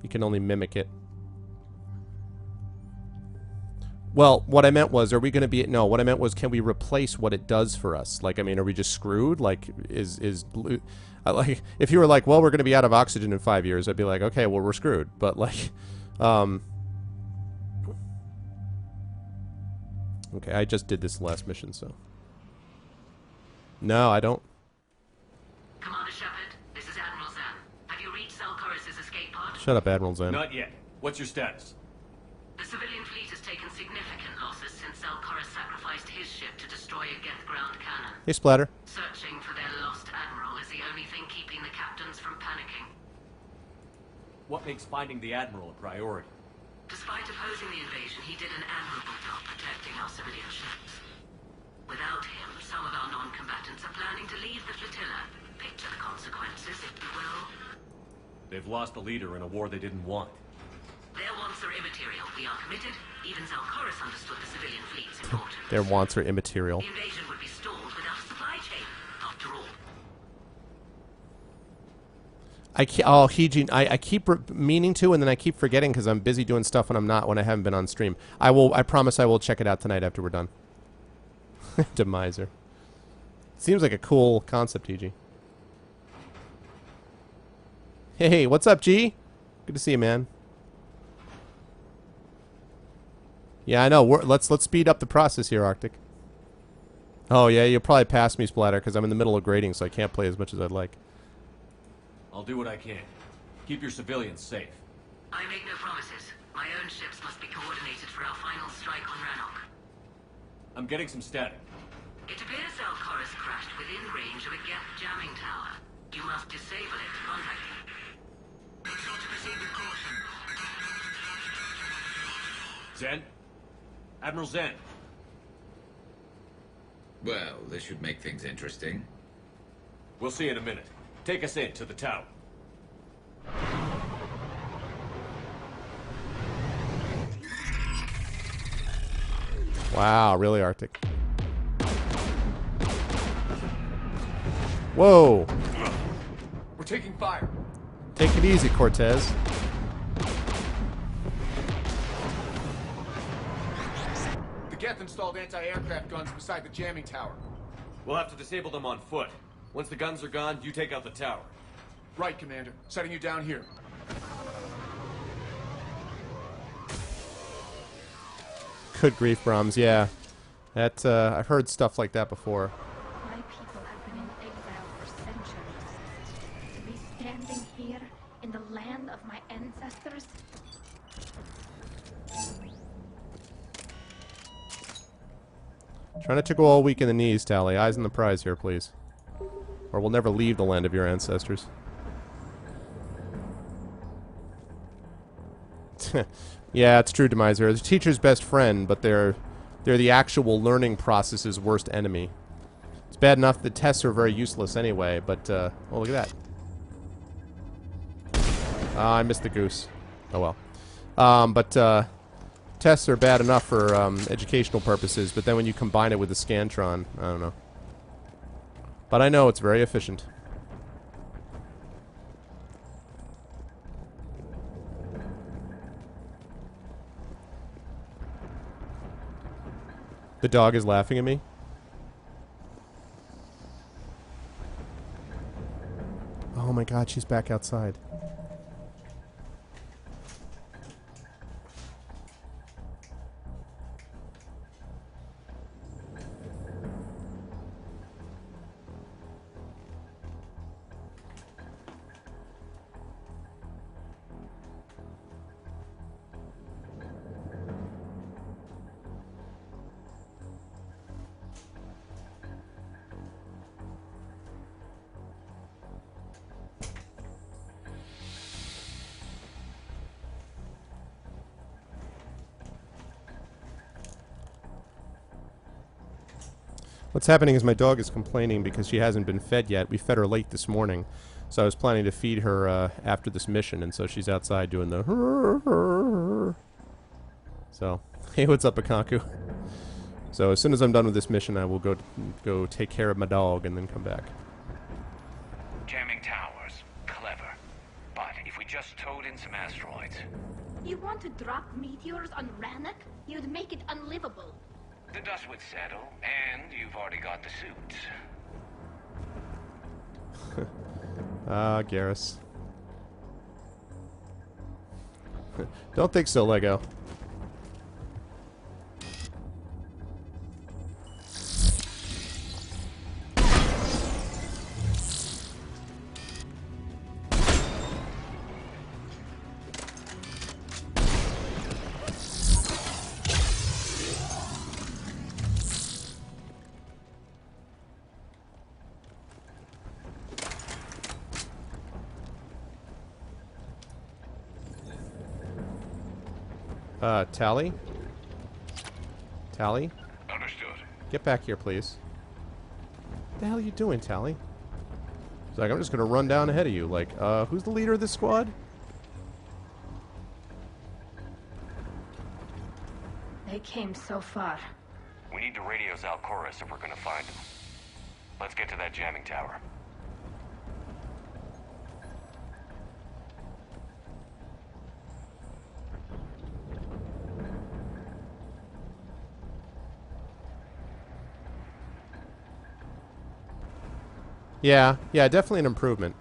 You can only mimic it. Well, what I meant was, are we going to be... No, what I meant was, can we replace what it does for us? Like, I mean, are we just screwed? Like, is blue... like, if you were like, well, we're going to be out of oxygen in 5 years, I'd be like, okay, well, we're screwed. But, like, okay, I just did this last mission, so... No, I don't. Commander Shepard, this is Admiral Zan. Have you reached Salcorus's escape pod? Shut up, Admiral Zen. Not yet. What's your status? The civilian fleet has taken significant losses since Salcorus sacrificed his ship to destroy a Geth ground cannon. Hey, Splatter. Searching for their lost admiral is the only thing keeping the captains from panicking. What makes finding the Admiral a priority? Despite opposing the invasion, he did an admirable job protecting our civilian ships. Without him, some of our non-combatants are planning to leave the flotilla. Picture the consequences, if you will. They've lost a leader in a war they didn't want. Their wants are immaterial. We are committed. Even Salcorus understood the civilian fleet's importance. Their wants are immaterial. The invasion would be stalled without a supply chain, after all. Oh, Heejin, I keep meaning to, and then I keep forgetting because I'm busy doing stuff when I haven't been on stream. I promise I will check it out tonight after we're done. Demiser. Seems like a cool concept, Heejin. Hey, what's up, G? Good to see you, man. Yeah, I know. Let's speed up the process here, Arctic. Oh, yeah, you'll probably pass me, Splatter, because I'm in the middle of grading, so I can't play as much as I'd like. I'll do what I can. Keep your civilians safe. I make no promises. My own ships must be coordinated for our final strike on Rannoch. I'm getting some static. It appears Salcorus crashed within range of a Geth jamming tower. You must disable it to contact him. Zen? Admiral Zen. Well, this should make things interesting. We'll see in a minute. Take us in to the tower. Wow, really Arctic. Whoa. We're taking fire. Take it easy, Cortez. The Geth installed anti-aircraft guns beside the jamming tower. We'll have to disable them on foot. Once the guns are gone, you take out the tower. Right, Commander. Setting you down here. Good grief, Brahms. Yeah, that I've heard stuff like that before. My people have been in exile for centuries. To be standing here in the land of my ancestors. Trying not to go all weak in the knees, Tally. Eyes on the prize here, please. Or we'll never leave the land of your ancestors. Yeah, it's true, Demise. They're the teacher's best friend, but they're the actual learning process's worst enemy. It's bad enough the tests are very useless anyway, but, oh, look at that. I missed the goose. Oh well. But tests are bad enough for educational purposes, but then when you combine it with the Scantron, I don't know. But I know it's very efficient. The dog is laughing at me. Oh my god, she's back outside. What's happening is my dog is complaining because she hasn't been fed yet. We fed her late this morning, so I was planning to feed her after this mission, and so she's outside doing the So, hey, what's up, Akanku? So as soon as I'm done with this mission, I will go take care of my dog and then come back. Jamming towers. Clever. But if we just towed in some asteroids... You want to drop meteors on Rannoch? You'd make it unlivable. The dust would settle, and you've already got the suits. Ah, Garrus. Don't think so, Lego. Tally? Tally? Understood. Get back here, please. What the hell are you doing, Tally? He's like, I'm just gonna run down ahead of you. Like, who's the leader of this squad? They came so far. We need to radio Zalcoris if we're gonna find him. Let's get to that jamming tower. Yeah, definitely an improvement.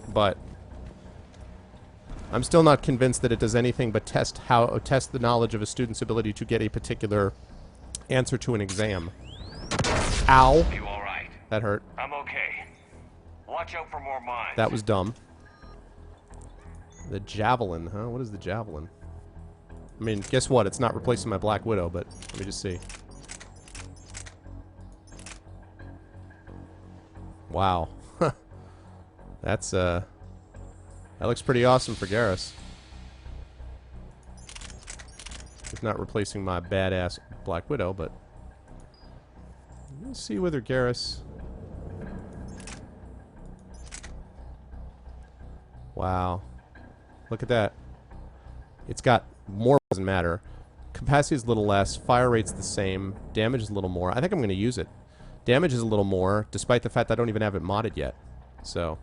But I'm still not convinced that it does anything but test the knowledge of a student's ability to get a particular answer to an exam. Ow. You all right? That hurt. I'm okay. Watch out for more mines. That was dumb. The javelin, huh? What is the javelin? I mean, guess what? It's not replacing my Black Widow, but let me just see. Wow. That's, that looks pretty awesome for Garrus. It's not replacing my badass Black Widow, but... Let's see whether Garrus... Wow. Look at that. It's got more, doesn't matter. Capacity is a little less. Fire rate's the same. Damage is a little more. I think I'm going to use it. Damage is a little more, despite the fact that I don't even have it modded yet. So...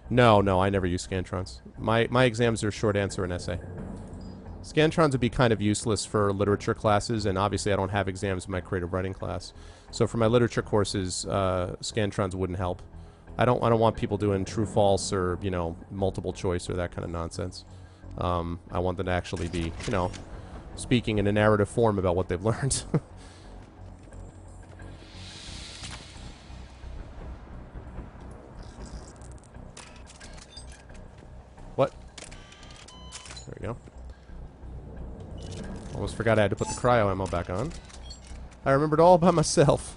No, I never use Scantrons. My exams are a short answer and essay. Scantrons would be kind of useless for literature classes, and obviously I don't have exams in my creative writing class. So for my literature courses, Scantrons wouldn't help. I don't want people doing true false or, you know, multiple choice or that kind of nonsense. I want them to actually be, you know, speaking in a narrative form about what they've learned. What? There we go. Almost forgot I had to put the cryo ammo back on. I remembered all by myself.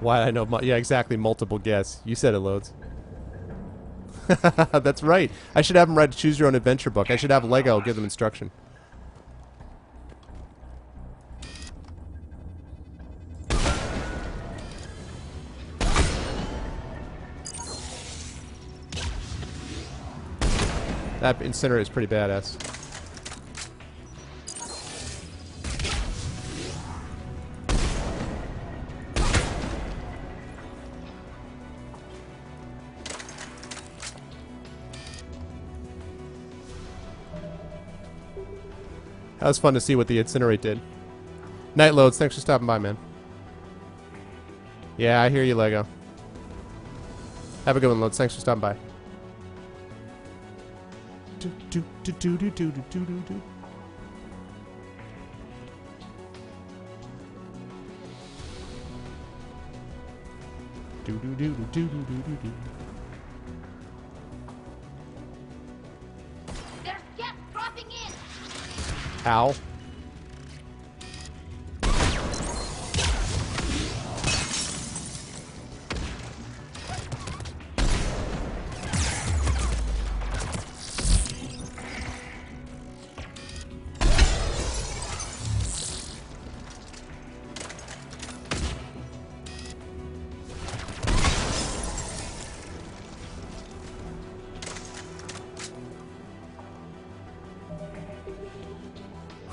Why I know... yeah, exactly. Multiple guess. You said it, Loads. That's right. I should have them write a Choose Your Own Adventure book. I should have Lego give them instruction. That incinerator is pretty badass. That was fun to see what the incinerate did. Night Loads, thanks for stopping by, man. Yeah, I hear you, Lego. Have a good one, Loads. Thanks for stopping by. Do do do do do do do do do. Do do do do do do do do. There's gas dropping in. Ow.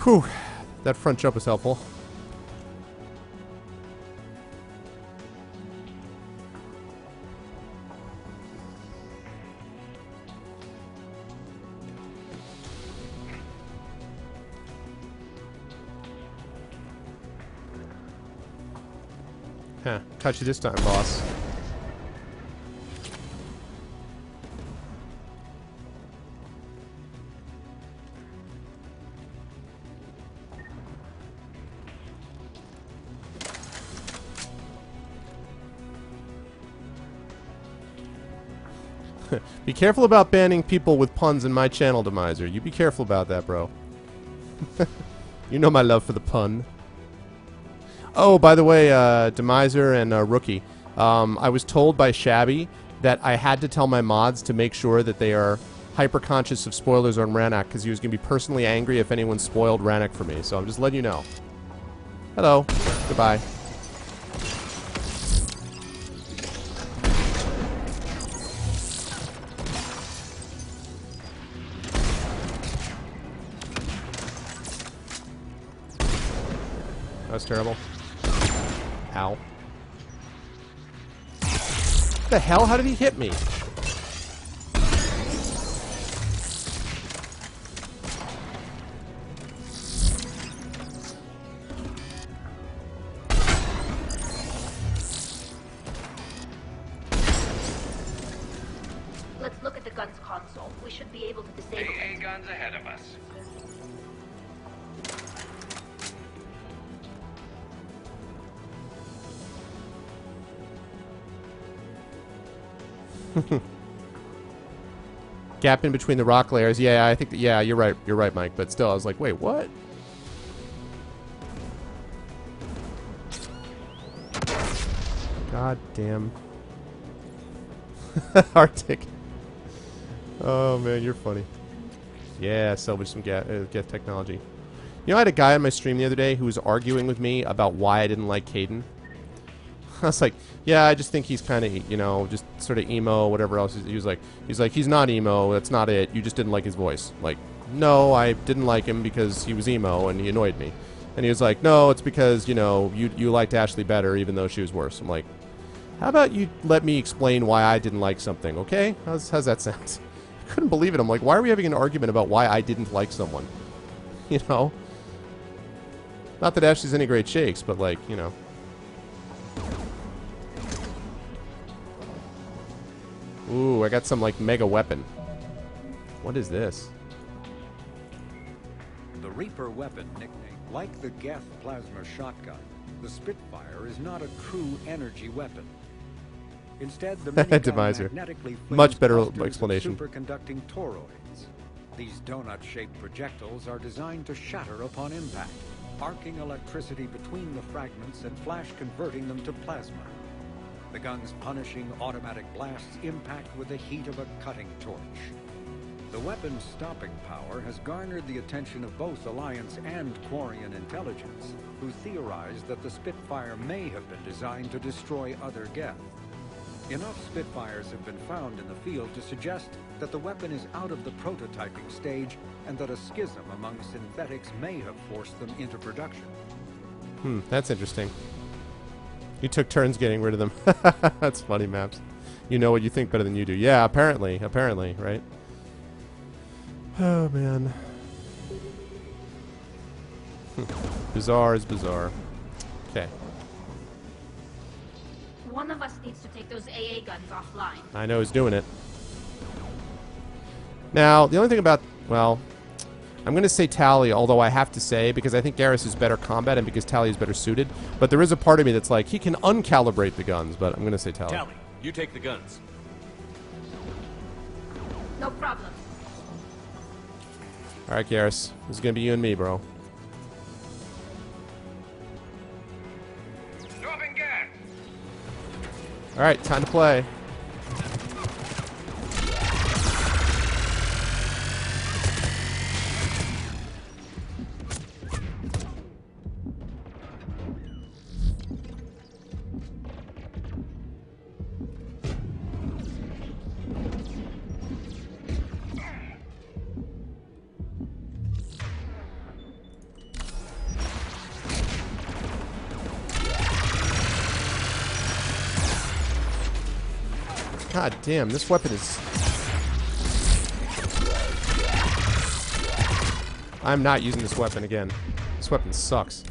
Whew, that front jump was helpful. Huh, caught you this time, boss. Be careful about banning people with puns in my channel, Demiser. You be careful about that, bro. You know my love for the pun. Oh, by the way, Demiser and Rookie, I was told by Shabby that I had to tell my mods to make sure that they are hyper-conscious of spoilers on Rannoch, because he was going to be personally angry if anyone spoiled Rannoch for me. So I'm just letting you know. Hello. Goodbye. That was terrible. Ow. What the hell? How did he hit me? Let's look at the gun's console. We should be able to disable it. AA guns ahead of us. Gap in between the rock layers. Yeah, I think. Yeah, you're right. You're right, Mike. But still, I was like, wait, what? God damn. Arctic. Oh man, you're funny. Yeah, salvage some get technology. You know, I had a guy on my stream the other day who was arguing with me about why I didn't like Caden. I was like, yeah, I just think he's kind of, you know, just sort of emo, whatever else. He was like, he's not emo. That's not it. You just didn't like his voice. Like, no, I didn't like him because he was emo and he annoyed me. And he was like, no, it's because, you know, you liked Ashley better even though she was worse. I'm like, how about you let me explain why I didn't like something, okay? How's that sound? I couldn't believe it. I'm like, why are we having an argument about why I didn't like someone? You know? Not that Ashley's any great shakes, but like, you know. Ooh, I got some like mega weapon. What is this? The Reaper weapon nickname. Like the Geth plasma shotgun, the Spitfire is not a true energy weapon. Instead, the minigun magnetically much better clusters of explanation. superconducting toroids. These donut-shaped projectiles are designed to shatter upon impact, arcing electricity between the fragments and flash converting them to plasma. The gun's punishing automatic blasts impact with the heat of a cutting torch. The weapon's stopping power has garnered the attention of both Alliance and Quarian intelligence, who theorized that the Spitfire may have been designed to destroy other Geth. Enough Spitfires have been found in the field to suggest that the weapon is out of the prototyping stage and that a schism among synthetics may have forced them into production. That's interesting. You took turns getting rid of them. That's funny, Maps. You know what you think better than you do. Yeah, apparently, right? Oh, man. Bizarre is bizarre. Okay. One of us needs to take those AA guns offline. I know who's doing it. Now, the only thing about... Well, I'm going to say Tally, although I have to say, because I think Garrus is better combat and because Tally is better suited. But there is a part of me that's like, he can uncalibrate the guns, but I'm going to say Tally. Tally, you take the guns. No problem. Alright, Garrus. This is going to be you and me, bro. Dropping gas. Alright, time to play. God damn, this weapon is... I'm not using this weapon again. This weapon sucks.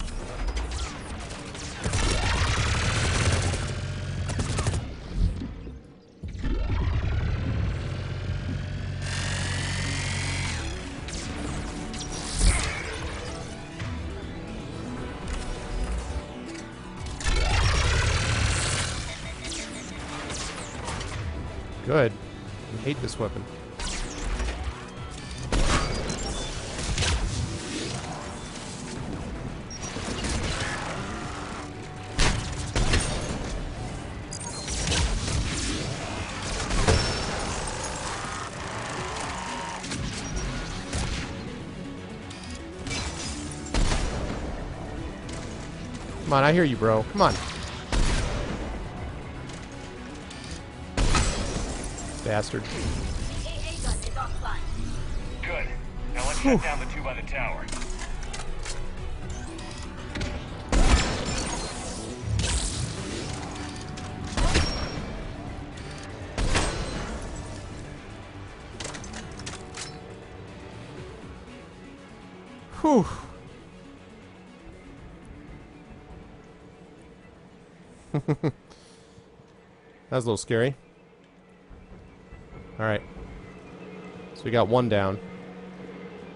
Good. I hate this weapon. Come on, I hear you, bro. Come on. Bastard. Good. Now let's shut down the two by the tower. Whew. That was a little scary. Alright. So we got one down.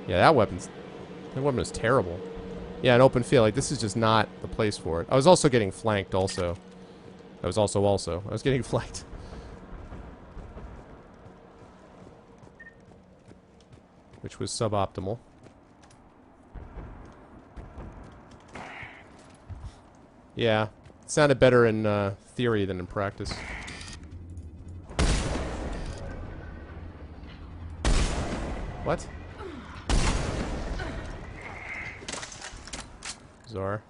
Yeah, that weapon is terrible. Yeah, an open field. Like, this is just not the place for it. I was also getting flanked also. I was getting flanked. Which was suboptimal. Yeah. It sounded better in theory than in practice. What? bizarre.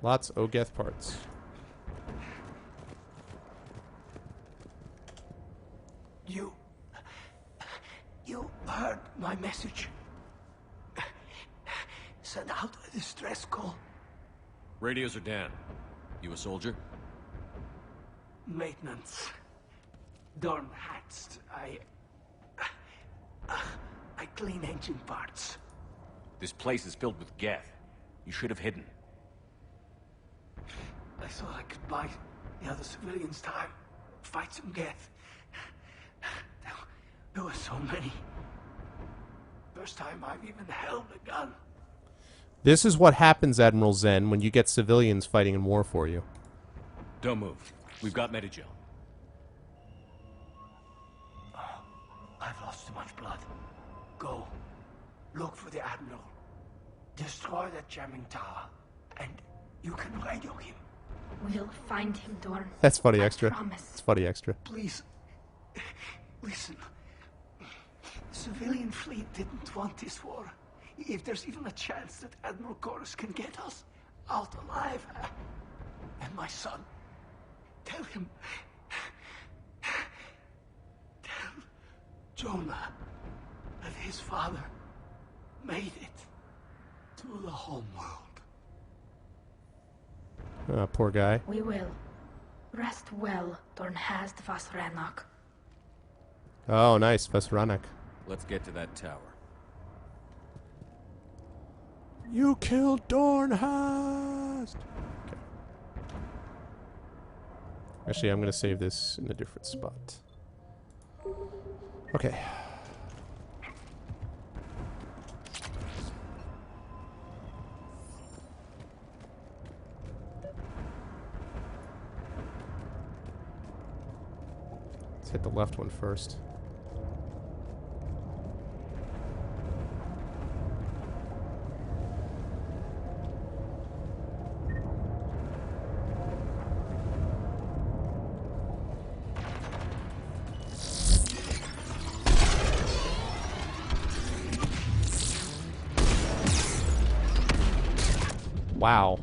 Lots of Ogeth parts. You heard my message. Send out a distress call. Radios are down. You a soldier? Maintenance. Dorn hats. I clean engine parts. This place is filled with Geth. You should have hidden. I thought I could buy the other civilians time. Fight some Geth. There were so many. First time I've even held a gun. This is what happens, Admiral Zen, when you get civilians fighting in war for you. Don't move. We've got Medigel. Oh, I've lost too much blood. Go. Look for the Admiral. Destroy that jamming tower. And you can radio him. We'll find him, Dorn. That's funny extra. Promise. It's funny extra. Please. Listen. The civilian fleet didn't want this war. If there's even a chance that Admiral Chorus can get us out alive, and my son, tell him, tell Jonah that his father made it to the home world. Poor guy. We will. Rest well, Dorn has the Vasranak. Oh, nice. Vesranek. Let's get to that tower. You killed Dornhast! Okay. Actually, I'm going to save this in a different spot. Okay. Let's hit the left one first. Wow.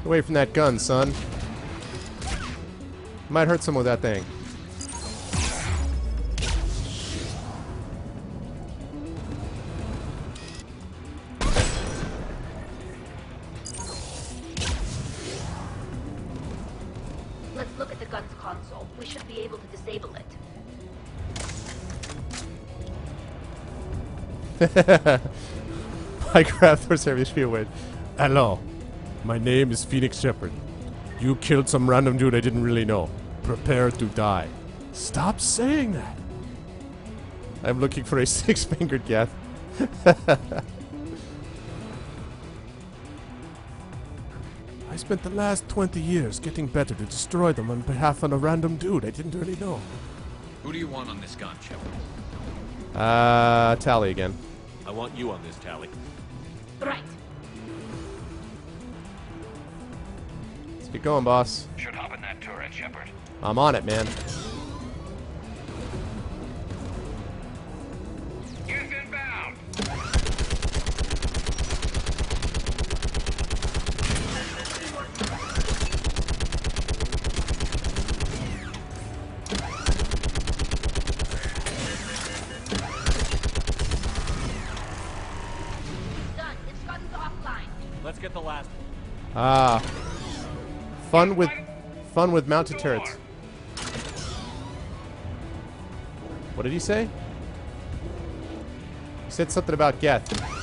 Away from that gun, son. Might hurt someone with that thing. Let's look at the gun's console. We should be able to disable it. I grabbed for service field with. Hello. My name is Phoenix Shepard. You killed some random dude I didn't really know. Prepare to die. Stop saying that. I'm looking for a six-fingered Geth. I spent the last 20 years getting better to destroy them on behalf of a random dude I didn't really know. Who do you want on this gun, Shepard? Tally again. I want you on this, Tally. Right. Get going, boss. Should hop in that turret, Shepard. I'm on it, man. Get inbound! Done. It's gotten offline. Let's get the last one. Ah. Fun with mounted turrets. What did he say? He said something about Geth.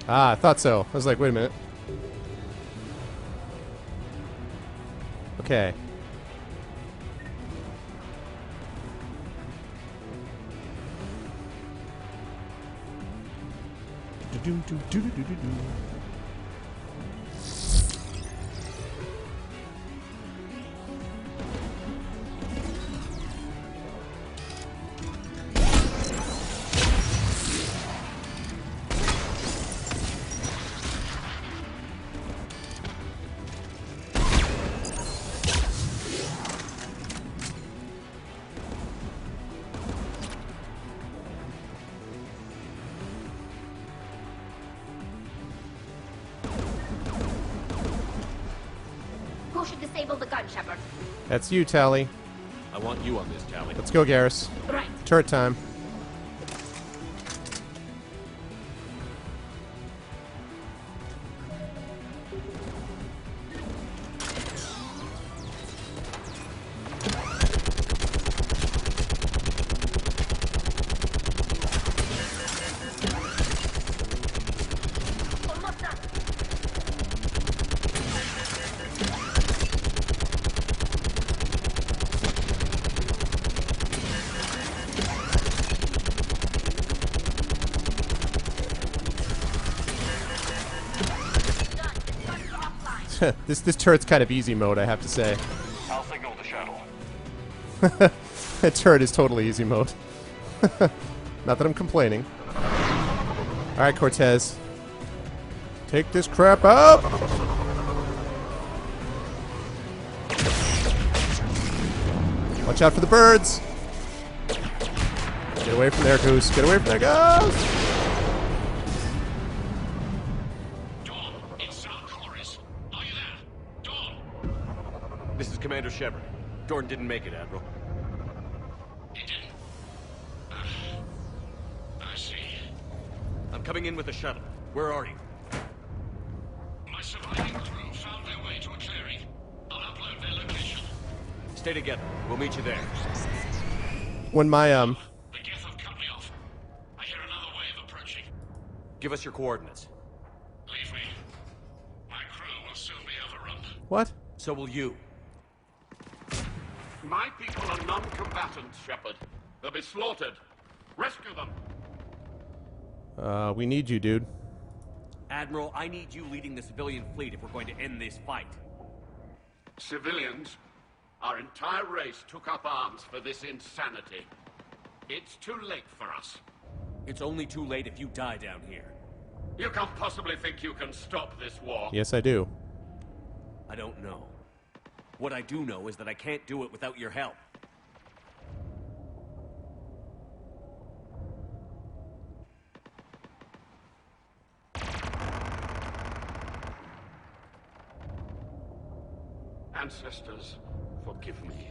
Ah, I thought so. I was like, wait a minute. Okay. Who should disable the gun, Shepard? That's you, Tally. I want you on this, Tally. Let's go, Garrus. Right. Turret time. This turret's kind of easy mode, I have to say. I'll signal the shuttle. That turret is totally easy mode. Not that I'm complaining. Alright, Cortez. Take this crap out! Watch out for the birds! Get away from there, Goose. Get away from there, Goose! This is Commander Shepard. Jordan didn't make it, Admiral. He didn't? I see. I'm coming in with the shuttle. Where are you? My surviving crew found their way to a clearing. I'll upload their location. Stay together. We'll meet you there. When my, The Geth have cut me off. I hear another wave approaching. Give us your coordinates. Leave me. My crew will soon be overrun. What? So will you. My people are non-combatants, Shepard. They'll be slaughtered. Rescue them. We need you, dude. Admiral, I need you leading the civilian fleet if we're going to end this fight. Civilians, our entire race took up arms for this insanity. It's too late for us. It's only too late if you die down here. You can't possibly think you can stop this war. Yes, I do. I don't know. What I do know is that I can't do it without your help. Ancestors, forgive me.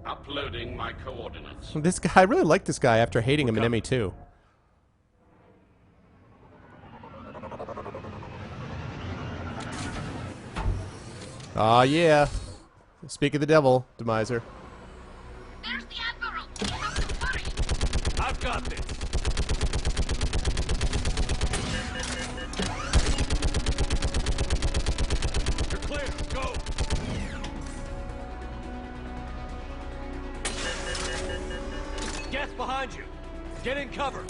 Uploading my coordinates. This guy, I really like this guy after hating him in ME2. Aw, yeah. Speak of the devil, Demiser. There's the Admiral. We have to hurry. I've got this. You're clear. Go. Gas behind you. Get in cover.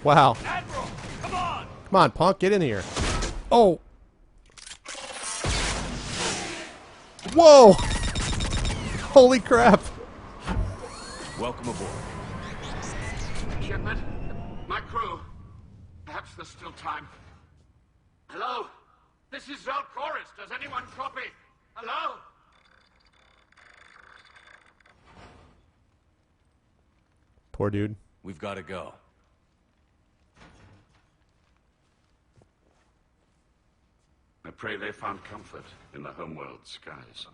Wow. Admiral, come on! Come on, punk, get in here. Oh. Whoa! Holy crap. Welcome aboard. Shepard, my crew. Perhaps there's still time. Hello? This is Zalcoris. Does anyone copy? Hello? Poor dude. We've got to go. I pray they found comfort in the homeworld skies.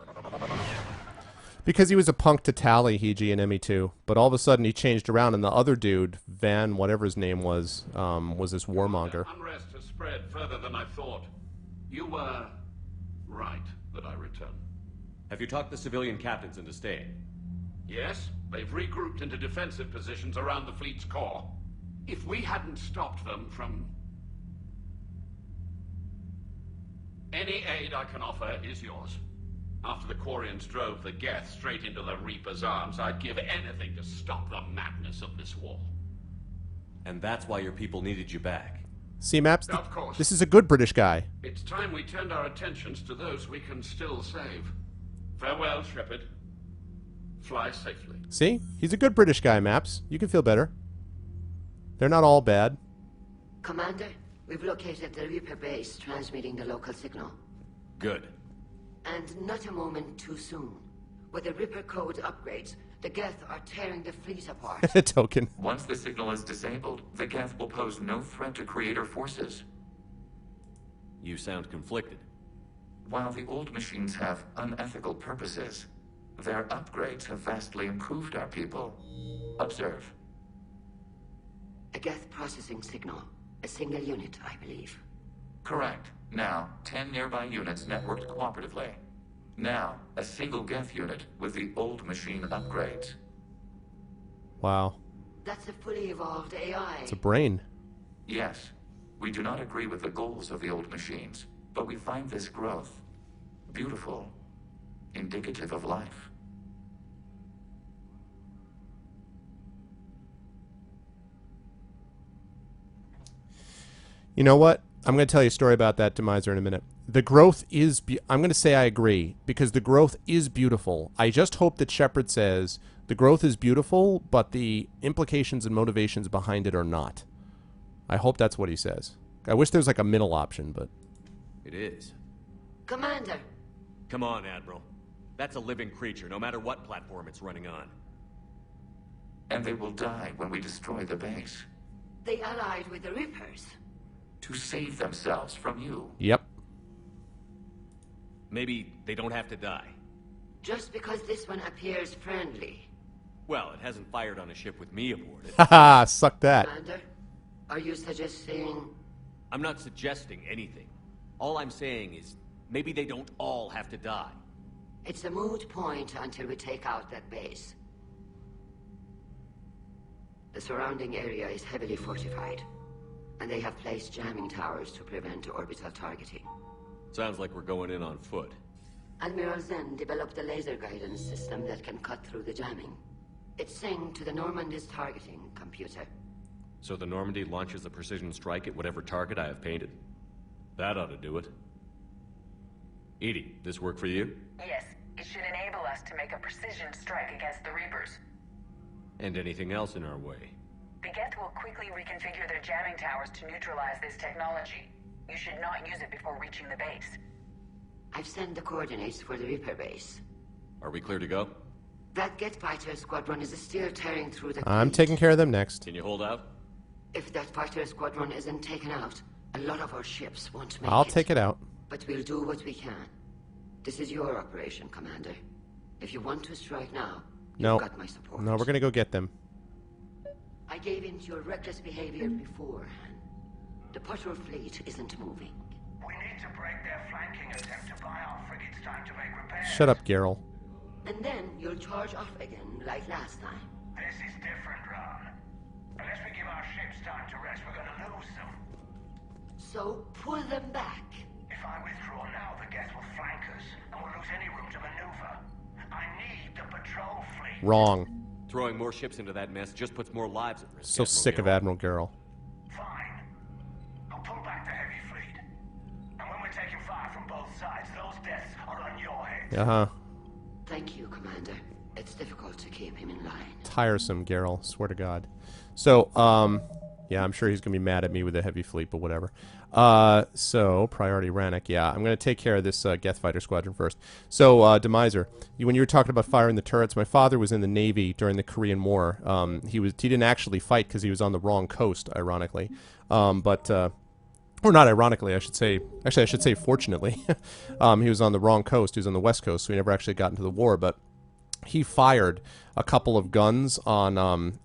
Because he was a punk to Tally, Hiji, and ME2. But all of a sudden he changed around, and the other dude, Van, whatever his name was this warmonger. Unrest has spread further than I thought. You were right that I returned. Have you talked the civilian captains into staying? Yes, they've regrouped into defensive positions around the fleet's core. If we hadn't stopped them from... Any aid I can offer is yours. After the Quarians drove the Geth straight into the Reaper's arms, I'd give anything to stop the madness of this war. And that's why your people needed you back. See, Maps? Of course. This is a good British guy. It's time we turned our attentions to those we can still save. Farewell, Shepard. Fly safely. See? He's a good British guy, Maps. You can feel better. They're not all bad. Commander, we've located the Reaper base transmitting the local signal. Good. And not a moment too soon. With the Reaper code upgrades, the Geth are tearing the fleet apart. Token. Once the signal is disabled, the Geth will pose no threat to Creator forces. You sound conflicted. While the old machines have unethical purposes, their upgrades have vastly improved our people. Observe. A Geth processing signal. A single unit, I believe. Correct. Now, 10 nearby units networked cooperatively. Now, a single Geth unit with the old machine upgrades. Wow. That's a fully evolved AI. It's a brain. Yes. We do not agree with the goals of the old machines, but we find this growth beautiful, indicative of life. You know what? I'm going to tell you a story about that Demiser in a minute. The growth is... I'm going to say I agree, because the growth is beautiful. I just hope that Shepard says the growth is beautiful, but the implications and motivations behind it are not. I hope that's what he says. I wish there's like a middle option, but... It is. Commander! Come on, Admiral. That's a living creature, no matter what platform it's running on. And they will die when we destroy the base. They allied with the Reapers. To save themselves from you. Yep. Maybe they don't have to die. Just because this one appears friendly. Well, it hasn't fired on a ship with me aboard it. Haha, suck that. Commander, are you suggesting... I'm not suggesting anything. All I'm saying is, maybe they don't all have to die. It's a moot point until we take out that base. The surrounding area is heavily fortified, and they have placed jamming towers to prevent orbital targeting. Sounds like we're going in on foot. Admiral Zen developed a laser guidance system that can cut through the jamming. It's synced to the Normandy's targeting computer. So the Normandy launches a precision strike at whatever target I have painted? That ought to do it. Edie, this work for you? Yes, it should enable us to make a precision strike against the Reapers. And anything else in our way? The Geth will quickly reconfigure their jamming towers to neutralize this technology. You should not use it before reaching the base. I've sent the coordinates for the Reaper base. Are we clear to go? That Geth fighter squadron is still tearing through the... I'm taking care of them next. Can you hold out? If that fighter squadron isn't taken out, a lot of our ships won't make it. I'll take it out. But we'll do what we can. This is your operation, Commander. If you want to strike now, you've got my support. No, we're going to go get them. I gave in to your reckless behavior beforehand. The patrol fleet isn't moving. We need to break their flanking attempt to buy our frigates time to make repairs. Shut up, Geralt. And then you'll charge off again, like last time. This is different, Ron. Unless we give our ships time to rest, we're gonna lose them. So, pull them back. If I withdraw now, the Geth will flank us, and we'll lose any room to maneuver. I need the patrol fleet. Wrong. Throwing more ships into that mess just puts more lives at risk. So sick of Admiral Geralt. Fine. I'll pull back the heavy fleet. And when we're taking fire from both sides, those deaths are on your head. Uh-huh. Thank you, Commander. It's difficult to keep him in line. tiresome, Geralt. Swear to God. So, yeah, I'm sure he's going to be mad at me with a heavy fleet, but whatever. So, priority Rannoch. Yeah, I'm going to take care of this Geth Fighter Squadron first. So, Demiser, when you were talking about firing the turrets, my father was in the Navy during the Korean War. He didn't actually fight because he was on the wrong coast, ironically. Or not ironically, I should say. Actually, I should say fortunately. He was on the wrong coast. He was on the west coast, so he never actually got into the war. But he fired a couple of guns on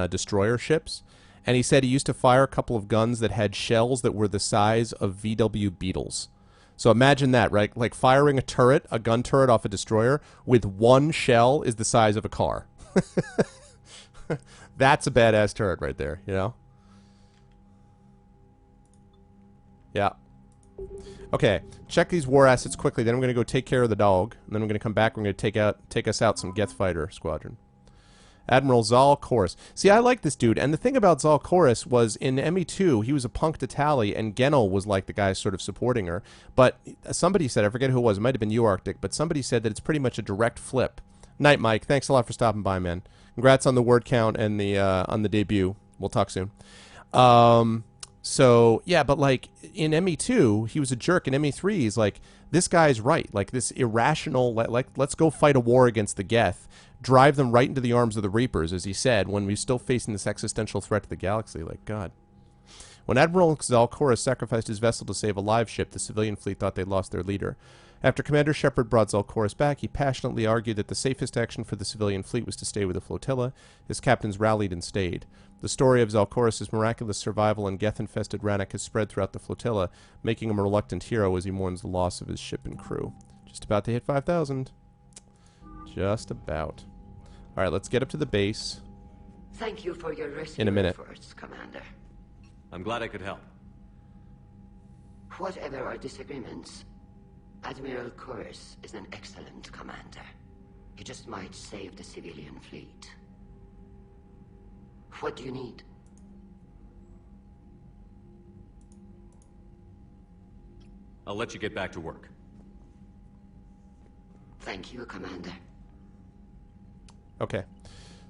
destroyer ships, and he said he used to fire a couple of guns that had shells that were the size of VW Beetles. So imagine that, right? Like firing a gun turret off a destroyer with one shell is the size of a car. That's a badass turret right there, you know? Yeah. Okay, check these war assets quickly. Then I'm going to go take care of the dog. And then I'm going to come back. We're going to take us out some Geth Fighter Squadron. Admiral Zal Chorus. See, I like this dude. And the thing about Zal Chorus was in ME2, he was a punk to Tali, and Genel was like the guy sort of supporting her. But somebody said, I forget who it was, it might have been you, Arctic, but somebody said that it's pretty much a direct flip. Night, Mike. Thanks a lot for stopping by, man. Congrats on the word count and the on the debut. We'll talk soon. So, yeah, but, like, in ME2, he was a jerk. In ME3, he's like, this guy's right. Like, this irrational, like, let's go fight a war against the Geth. Drive them right into the arms of the Reapers, as he said, when we're still facing this existential threat to the galaxy. Like, God. When Admiral Zalcoris sacrificed his vessel to save a live ship, the civilian fleet thought they'd lost their leader. After Commander Shepard brought Zalcoris back, he passionately argued that the safest action for the civilian fleet was to stay with the flotilla. His captains rallied and stayed. The story of Zalcoris' miraculous survival in Geth-infested Rannoch has spread throughout the flotilla, making him a reluctant hero as he mourns the loss of his ship and crew. Just about to hit 5,000. Just about. Alright, let's get up to the base. Thank you for your rescue In a minute. efforts, Commander. I'm glad I could help. Whatever our disagreements, Admiral Chorus is an excellent commander. He just might save the civilian fleet. What do you need? I'll let you get back to work. Thank you, Commander. Okay.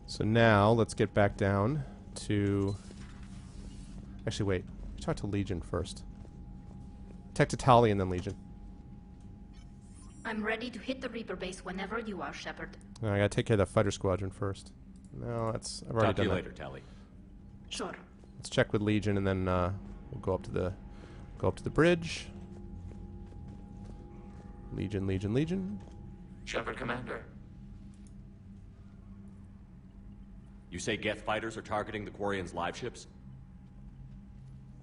So now, let's get back down to... Actually, wait. Talk to Legion first. Tech to Tali and then Legion. I'm ready to hit the Reaper base whenever you are, Shepard. No, I gotta take care of that fighter squadron first. No, that's... I've already Talk to done you that. later, Tali. Sure. Let's check with Legion and then we'll go up to the bridge. Legion, Legion, Legion. Shepard, Commander. You say Geth fighters are targeting the Quarians' live ships?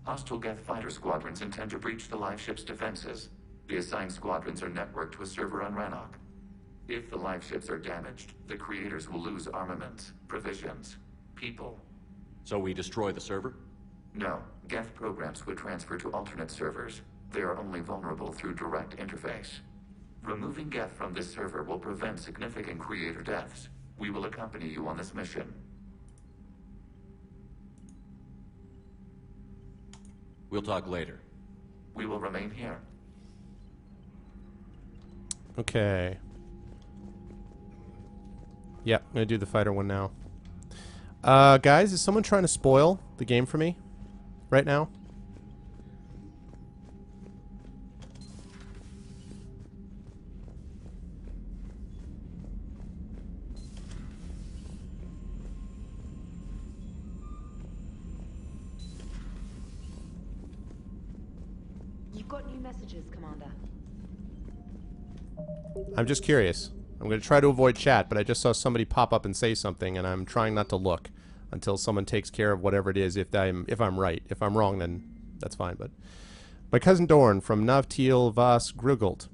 Hostile Geth fighter squadrons intend to breach the live ship's defenses. The assigned squadrons are networked to a server on Rannoch. If the live ships are damaged, the creators will lose armaments, provisions, people. So we destroy the server? No, Geth programs would transfer to alternate servers. They are only vulnerable through direct interface. Removing Geth from this server will prevent significant creator deaths. We will accompany you on this mission. We'll talk later. We will remain here. Okay. Yeah, I'm gonna do the fighter one now. Guys, is someone trying to spoil the game for me right now? You've got new messages, Commander. I'm just curious. I'm going to try to avoid chat, but I just saw somebody pop up and say something, and I'm trying not to look until someone takes care of whatever it is, if I'm right. If I'm wrong, then that's fine. But my cousin Dorn from Navtil Vas Grugult.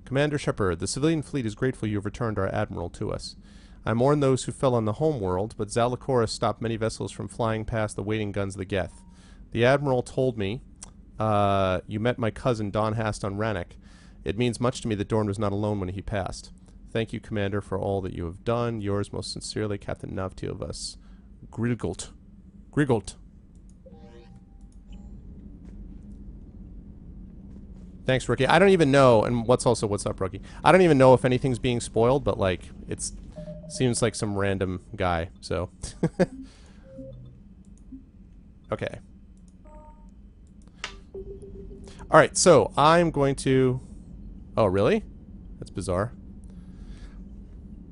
Commander Shepard, the civilian fleet is grateful you have returned our admiral to us. I mourn those who fell on the home world, but Zalakoris stopped many vessels from flying past the waiting guns of the Geth. The admiral told me you met my cousin Don Hast on Rannoch. It means much to me that Dorn was not alone when he passed. Thank you, Commander, for all that you have done. Yours most sincerely, Captain Navtiovas Grigult. Grigult. Thanks, Rookie. I don't even know, and what's up, Rookie? I don't even know if anything's being spoiled, but, like, it's Seems like some random guy, so. Okay. Alright, so I'm going to... Oh, really? That's bizarre.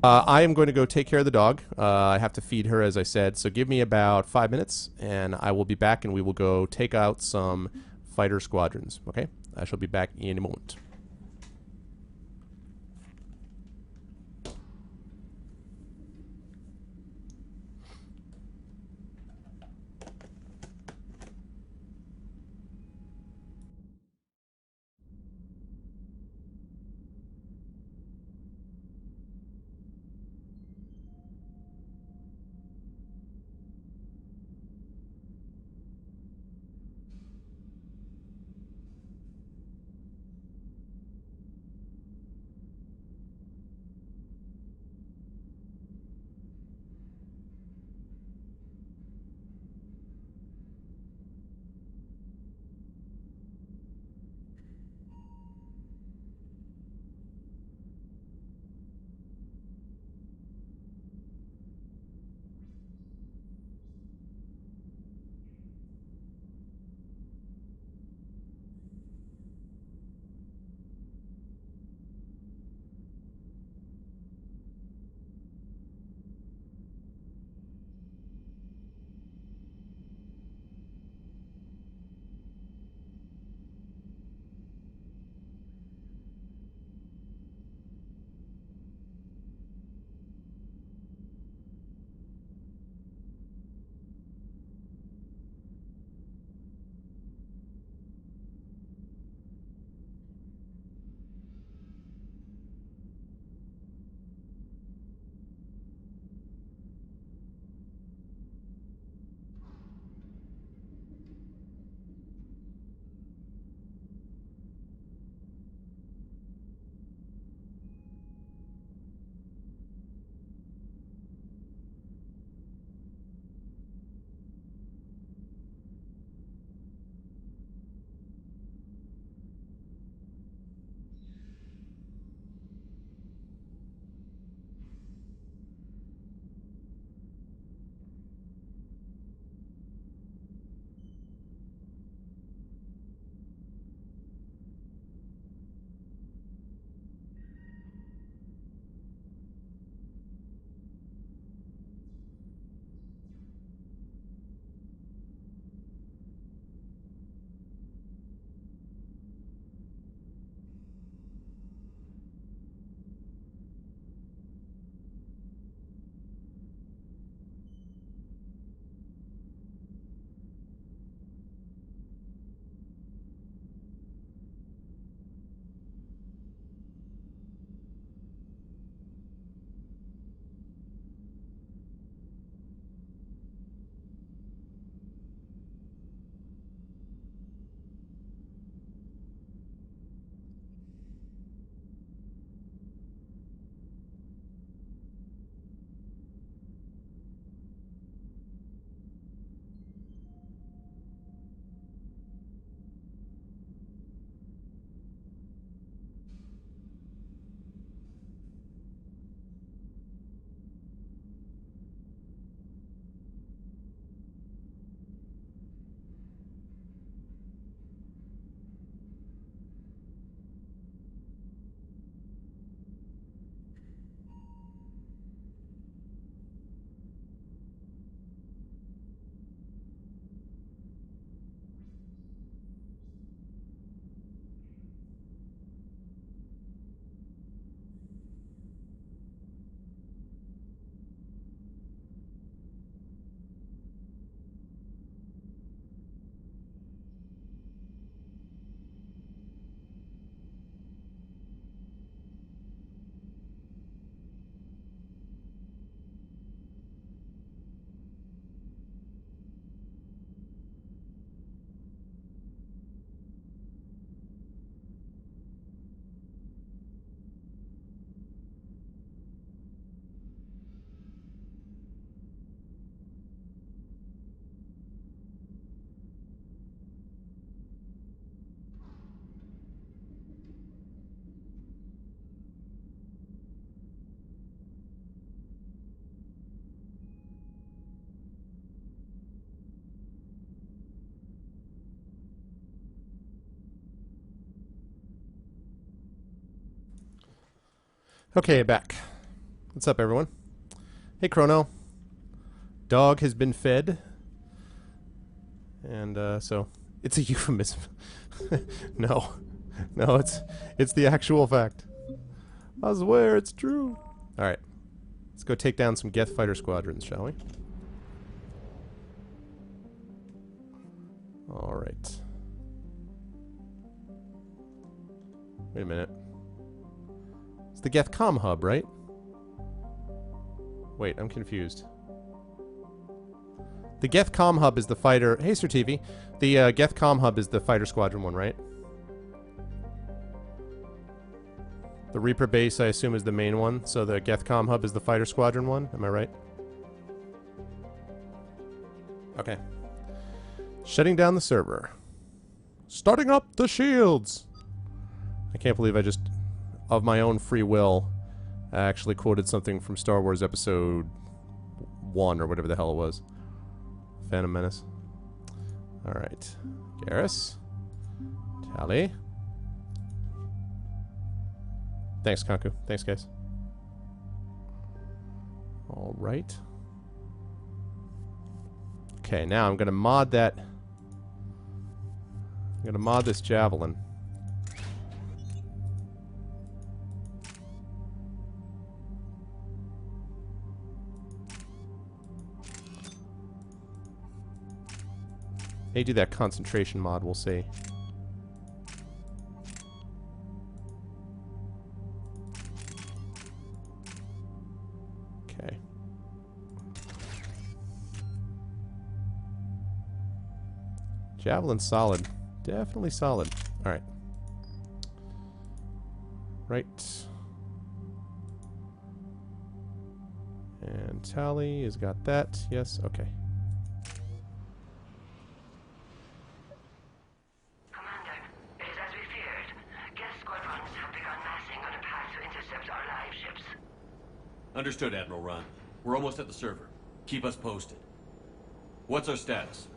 I am going to go take care of the dog. I have to feed her, as I said. So give me about 5 minutes, and I will be back, and we will go take out some fighter squadrons. Okay? I shall be back in a moment. Okay, back. What's up, everyone? Hey, Chrono. Dog has been fed. And, so, it's a euphemism. No. No, it's the actual fact. I swear it's true. Alright. Let's go take down some Geth fighter squadrons, shall we? Alright. Wait a minute. It's the Geth comm hub, right? Wait, I'm confused. The Geth comm hub is the fighter... Hey, Sir TV. The Geth comm hub is the fighter squadron one, right? The Reaper base, I assume, is the main one. So the Geth comm hub is the fighter squadron one. Am I right? Okay. Shutting down the server. Starting up the shields! I can't believe I just, of my own free will, I actually quoted something from Star Wars Episode 1 or whatever the hell it was. Phantom Menace. Alright. Garrus. Tally. Thanks, Kanku. Thanks, guys. Alright. Okay, now I'm gonna mod that. I'm gonna mod this javelin. May do that concentration mod, we'll see. Okay. Javelin's solid. Definitely solid. Alright. Right. And Tally has got that. Yes, okay. Understood, Admiral Ron. We're almost at the server. Keep us posted. What's our status?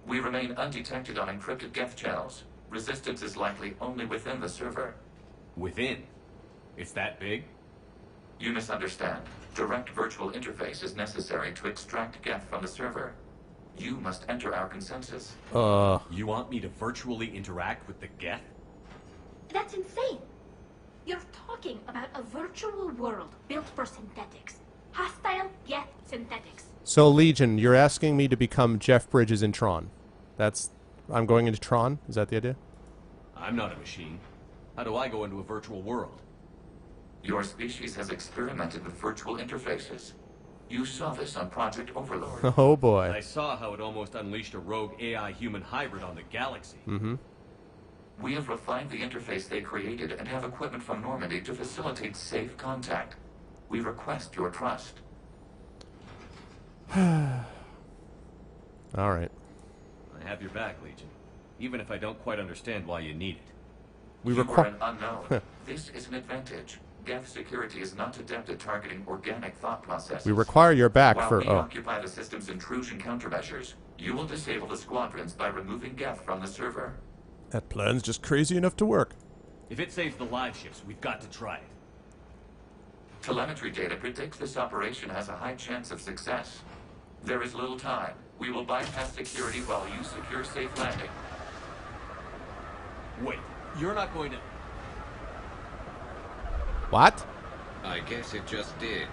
We remain undetected on encrypted Geth channels. Resistance is likely only within the server. Within? It's that big? You misunderstand. Direct virtual interface is necessary to extract Geth from the server. You must enter our consensus. You want me to virtually interact with the Geth? That's insane. You're talking about a virtual world built for synthetics. Hostile Geth synthetics. So, Legion, you're asking me to become Jeff Bridges in Tron. I'm going into Tron? Is that the idea? I'm not a machine. How do I go into a virtual world? Your species has experimented with virtual interfaces. You saw this on Project Overlord. Oh boy. I saw how it almost unleashed a rogue AI-human hybrid on the galaxy. Mm-hmm. We have refined the interface they created and have equipment from Normandy to facilitate safe contact. We request your trust. Alright. I have your back, Legion. Even if I don't quite understand why you need it. We You are require... an unknown. This is an advantage. Geth security is not adept at targeting organic thought processes. We require your back While for... we occupy the system's intrusion countermeasures, you will disable the squadrons by removing Geth from the server. That plan's just crazy enough to work. If it saves the live ships, we've got to try it. Telemetry data predicts this operation has a high chance of success. There is little time. We will bypass security while you secure safe landing. Wait, you're not going to... What? I guess it just did.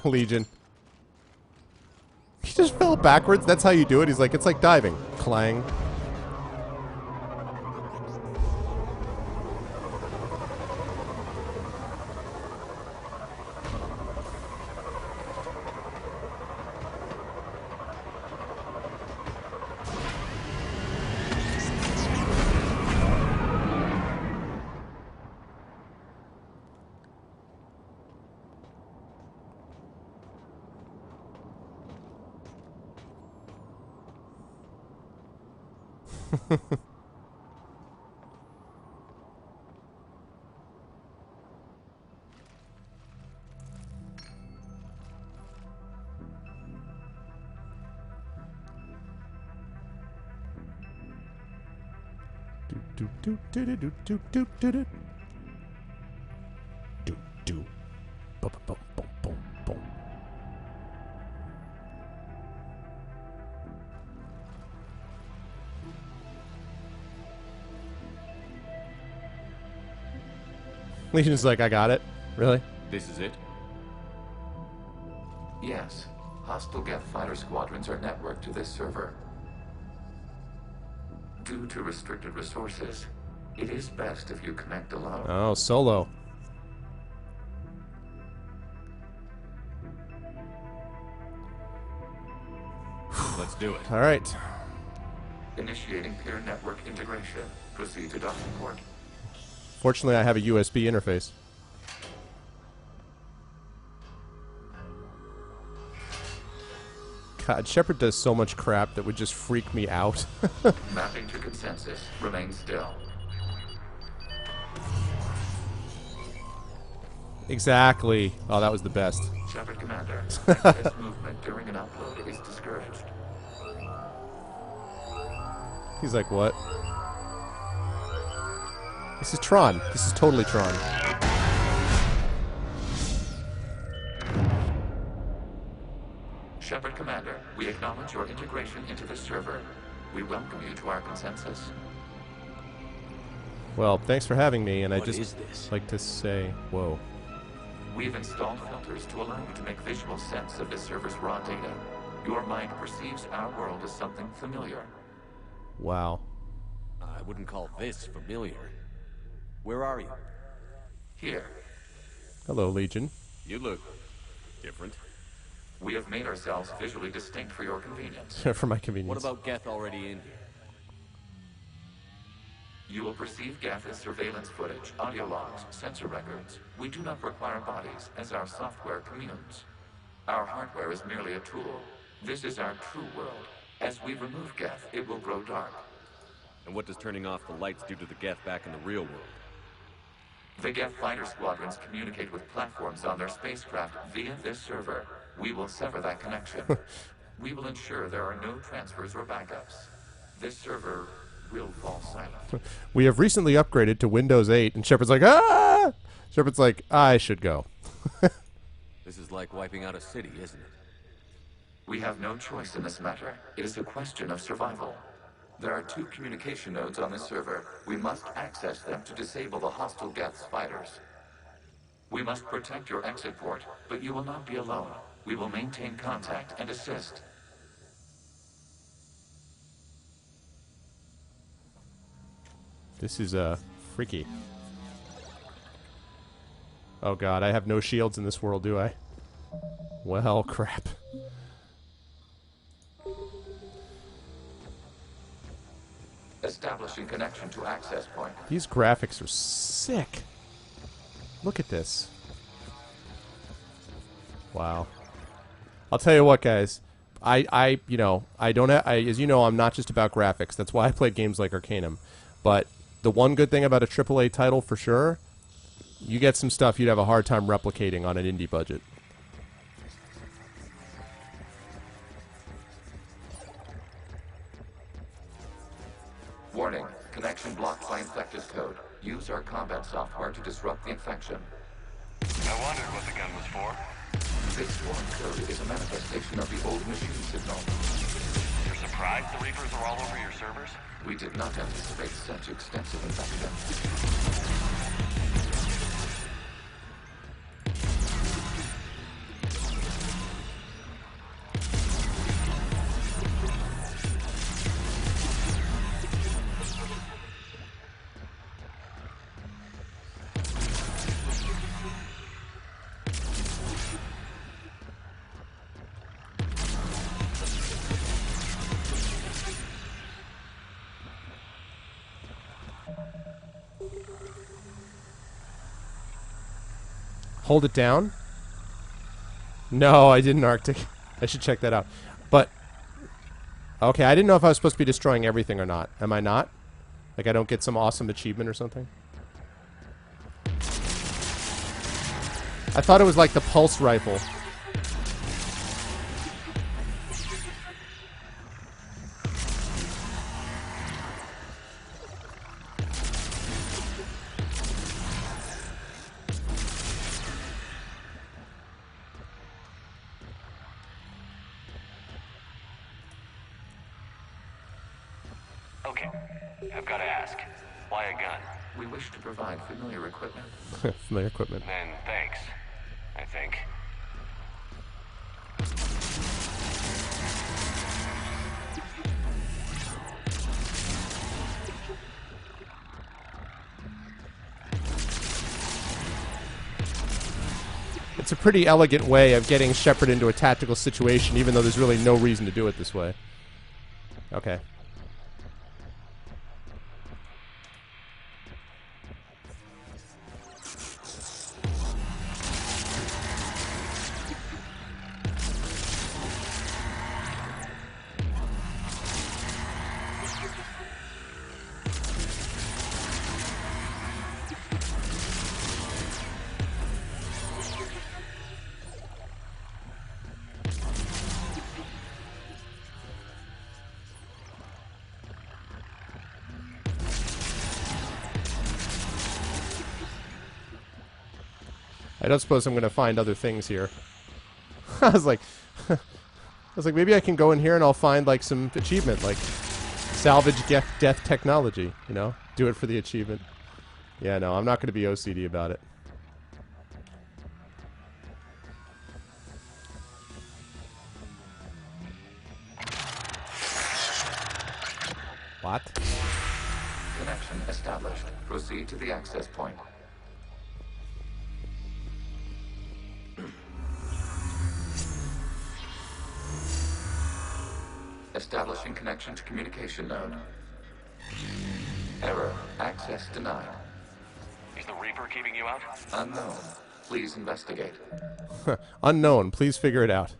Legion. He just fell backwards? That's how you do it? He's like, it's like diving. Clang. Legion's like, I got it. Really? This is it? Yes. Hostile Geth fighter squadrons are networked to this server. Due to restricted resources, it is best if you connect alone. Oh, solo. Let's do it. All right. Initiating peer network integration. Proceed to docking port. Fortunately, I have a USB interface. God, Shepard does so much crap that would just freak me out. Mapping to consensus. Remain still. Exactly. Oh, that was the best. Shepard Commander. Access movement during an upload is discouraged. He's like, what? This is Tron. This is totally Tron. Shepard Commander, we acknowledge your integration into the server. We welcome you to our consensus. Well, thanks for having me, and What I just is this? like to say, whoa. We've installed filters to allow you to make visual sense of this server's raw data. Your mind perceives our world as something familiar. Wow. I wouldn't call this familiar. Where are you? Here, Hello, Legion. You look different. we have made ourselves visually distinct for your convenience. For my convenience. What about Geth already in here? You will perceive Geth as surveillance footage, audio logs, sensor records. We do not require bodies, as our software communes. Our hardware is merely a tool. This is our true world. As we remove Geth, it will grow dark. And what does turning off the lights do to the Geth back in the real world? The Geth fighter squadrons communicate with platforms on their spacecraft via this server. We will sever that connection. We will ensure there are no transfers or backups. This server will fall silent. We have recently upgraded to Windows 8, and Shepard's like, ah! Shepard's like, I should go. This is like wiping out a city, isn't it? We have no choice in this matter. It is a question of survival. There are 2 communication nodes on this server. We must access them to disable the hostile Geth's fighters. We must protect your exit port, but you will not be alone. We will maintain contact and assist. This is, freaky. Oh god, I have no shields in this world, do I? Well, crap. Establishing connection to access point. These graphics are sick. Look at this. Wow. I'll tell you what, guys. You know, as you know, I'm not just about graphics. That's why I play games like Arcanum. But the one good thing about a AAA title, for sure, you get some stuff you'd have a hard time replicating on an indie budget. Warning, connection blocked by infected code. Use our combat software to disrupt the infection. I wondered what the gun was for. This sworn code is a manifestation of the old machine signal. You're surprised the Reapers are all over your servers? We did not anticipate such extensive infection. Hold it down? No, I didn't, Arctic. I should check that out. But, okay, I didn't know if I was supposed to be destroying everything or not. Am I not? Like I don't get some awesome achievement or something? I thought it was like the pulse rifle. Okay, I've got to ask, why a gun? We wish to provide familiar equipment. Familiar equipment. Then thanks, I think. It's a pretty elegant way of getting Shepard into a tactical situation, even though there's really no reason to do it this way. Okay. I don't suppose I'm going to find other things here. I was like, maybe I can go in here and I'll find like some achievement, like salvage death technology. You know, do it for the achievement. Yeah, no, I'm not going to be OCD about it. What? Connection established. Proceed to the access point. Establishing connection to communication node. Error. Access denied. Is the Reaper keeping you out? Unknown. Please investigate. Unknown. Please figure it out.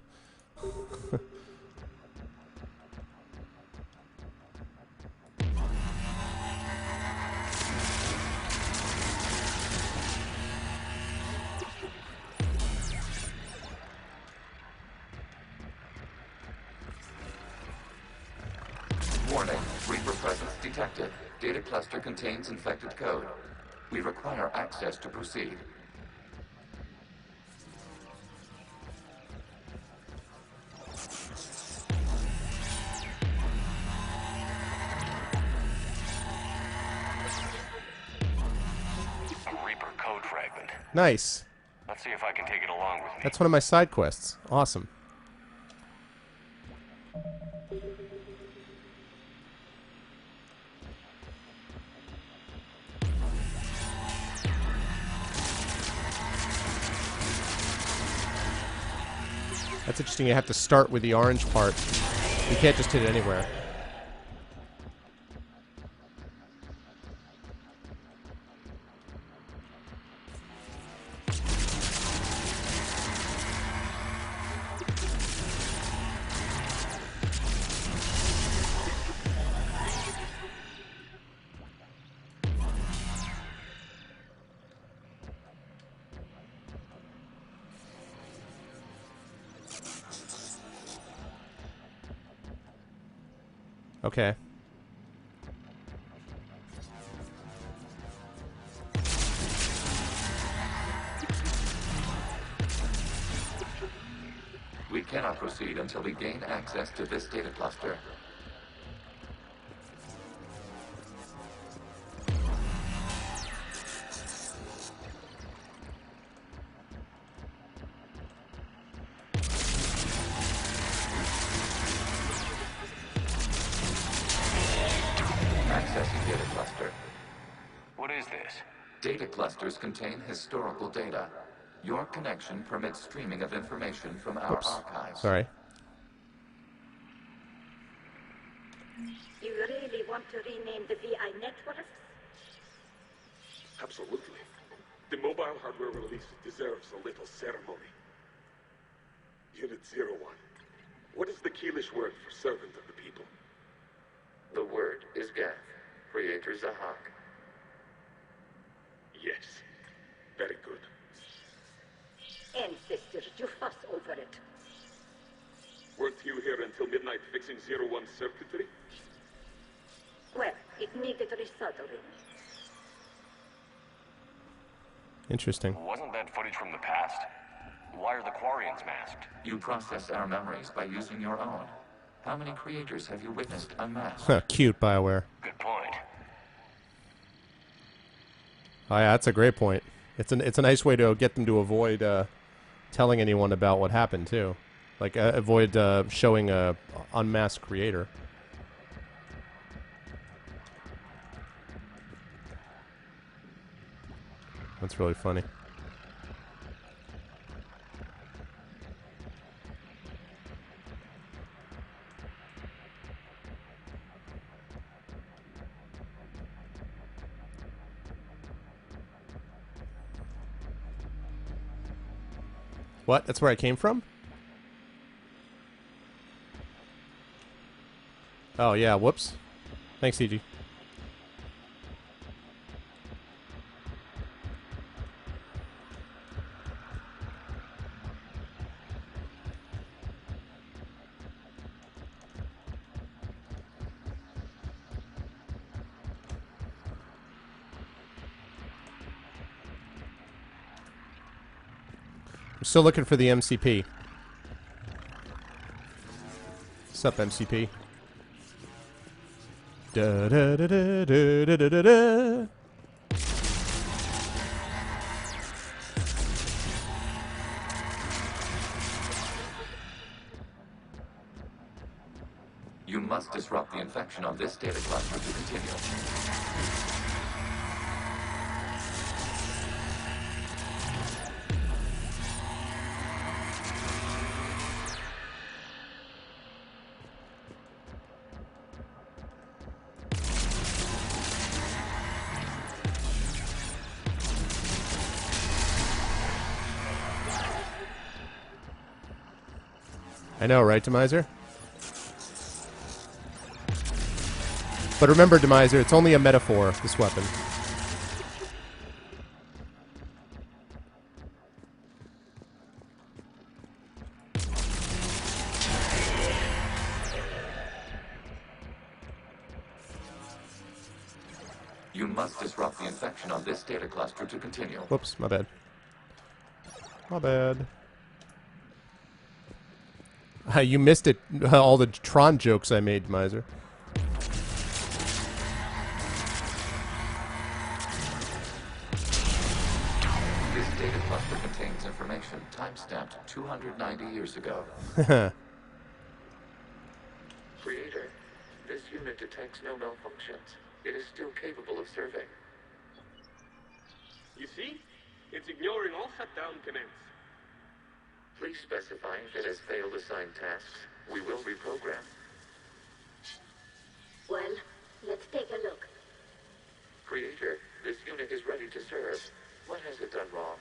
Warning. Reaper presence detected. Data cluster contains infected code. We require access to proceed. A Reaper code fragment. Nice. Let's see if I can take it along with me. That's one of my side quests. Awesome. That's interesting. You have to start with the orange part. You can't just hit it anywhere. Okay. We cannot proceed until we gain access to this data cluster. Accessing data cluster. What is this? Data clusters contain historical data. Your connection permits streaming of information from our archives. Sorry. You really want to rename the VI networks? Absolutely. The mobile hardware release deserves a little ceremony. Unit 01. What is the Keelish word for servant of the people? The word is Gath, Creator Zahak. Yes. Very good. Ancestors, you fuss over it. Weren't you here until midnight fixing 01's circuitry? Well, it needed resoldering. Interesting. Wasn't that footage from the past? Why are the Quarians masked? You process our memories by using your own. How many creators have you witnessed unmasked? Huh, cute, BioWare. Good point. Oh yeah, that's a great point. It's a nice way to get them to avoid telling anyone about what happened too, like avoid showing a unmasked creator. That's really funny. What? That's where I came from? Oh, yeah. Whoops. Thanks, CG. I'm still looking for the MCP. What's up, MCP? Da da da da da da da da. You must disrupt the infection on this data cluster to continue. I know, right, Demiser? But remember, Demiser, it's only a metaphor, this weapon. You must disrupt the infection on this data cluster to continue. Whoops, my bad. My bad. You missed it, all the Tron jokes I made, Miser. This data cluster contains information time-stamped 290 years ago. Creator, this unit detects no malfunctions. It is still capable of serving. You see? It's ignoring all shutdown commands. Please specify if it has failed assigned tasks. We will reprogram. Well, let's take a look. Creator, this unit is ready to serve. What has it done wrong?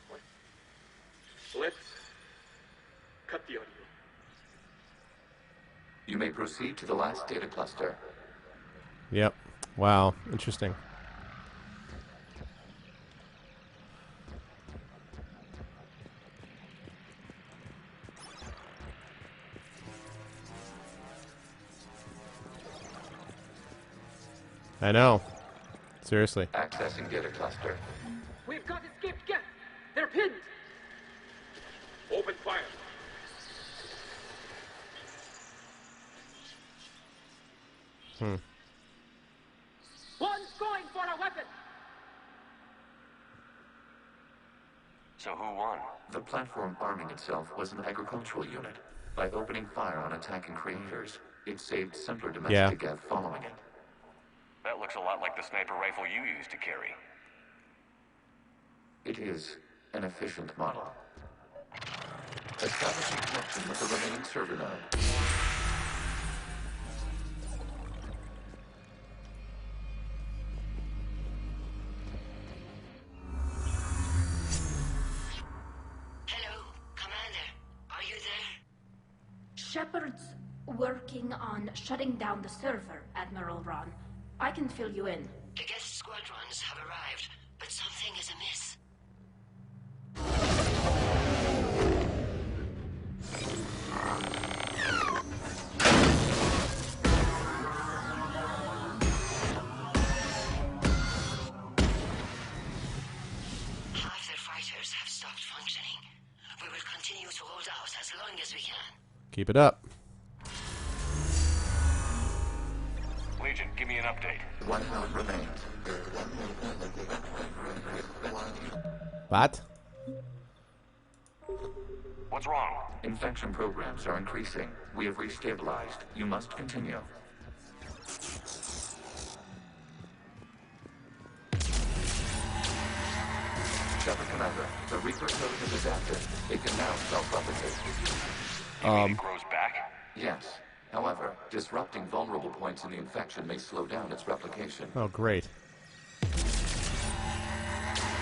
What? Let's cut the audio. You may proceed to the last data cluster. Yep. Wow. Interesting. I know. Seriously. Accessing data cluster. We've got escaped Geth. They're pinned. Open fire. One's going for a weapon. So who won? The platform arming itself was an agricultural unit. By opening fire on attacking creators, it saved simpler domestic Geth following it. That looks a lot like the sniper rifle you used to carry. It is an efficient model. Establishing connection with the remaining server node. Hello, Commander. Are you there? Shepard's working on shutting down the server, Admiral Ron. I can fill you in. The guest squadrons have arrived, but something is amiss. Half their fighters have stopped functioning. We will continue to hold out as long as we can. Keep it up. Lead Agent, give me an update. 1 node remains. What? What's wrong? Infection programs are increasing. We have restabilized. You must continue. Shepard Commander, the Reaper code has adapted. It can now self-replicate. It grows back? Yes. However, disrupting vulnerable points in the infection may slow down its replication. Oh, great.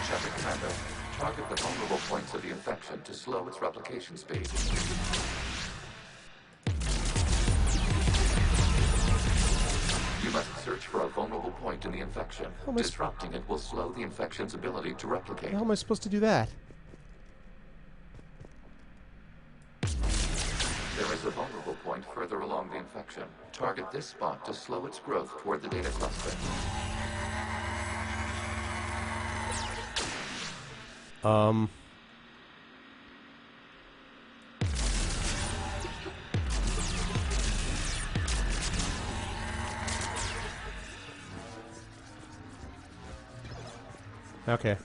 Shepard Commander, target the vulnerable points of the infection to slow its replication speed. You must search for a vulnerable point in the infection. Disrupting it will slow the infection's ability to replicate. How am I supposed to do that? There is a vulnerable point further along the infection. Target this spot to slow its growth toward the data cluster. Okay.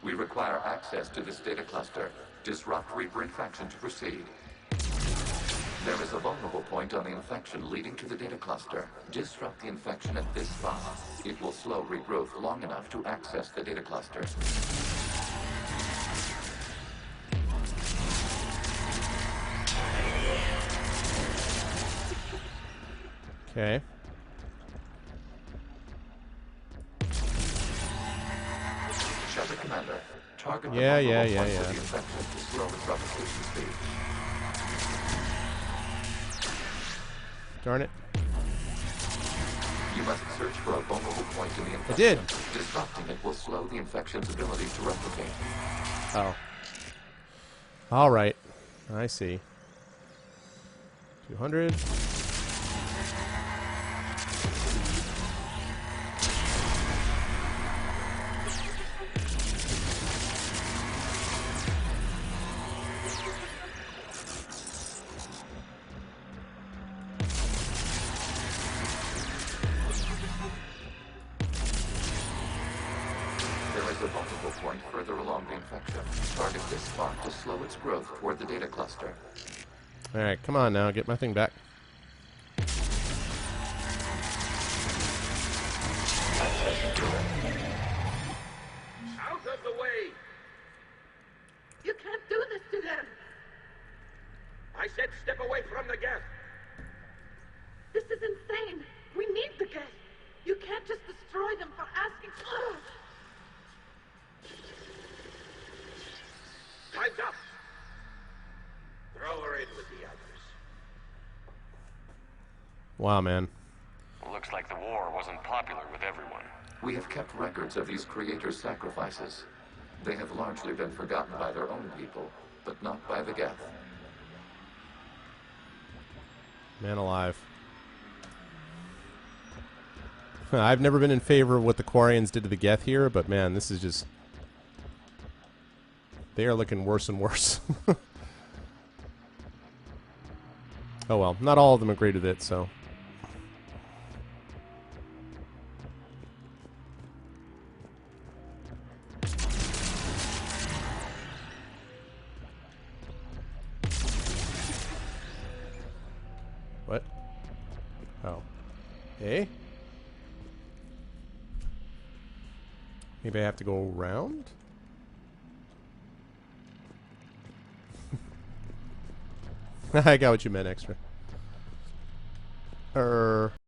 We require access to this data cluster. Disrupt Reaper infection to proceed. There is a vulnerable point on the infection leading to the data cluster. Disrupt the infection at this spot. It will slow regrowth long enough to access the data cluster. Okay. Shepard Commander, target Yeah. the infection to slow its replication speed. Darn it. You must search for a vulnerable point in the infection. I did. Disrupting it will slow the infection's ability to replicate. Oh. All right. I see. 200. There is a vulnerable point further along the infection. Target this spot to slow its growth toward the data cluster. All right, come on now, get my thing back. Out of the way! You can't do this to them! I said step away from the gas! This is insane! We need the gas! You can't just destroy them for asking... Time's up! Throw her in with the others. Wow, man. Looks like the war wasn't popular with everyone. We have kept records of these creators' sacrifices. They have largely been forgotten by their own people, but not by the Geth. Man alive. I've never been in favor of what the Quarians did to the Geth here, but man, this is just... They are looking worse and worse. Oh well, not all of them agreed with it, so... What? Oh. Eh? Maybe I have to go around? I got what you meant, extra.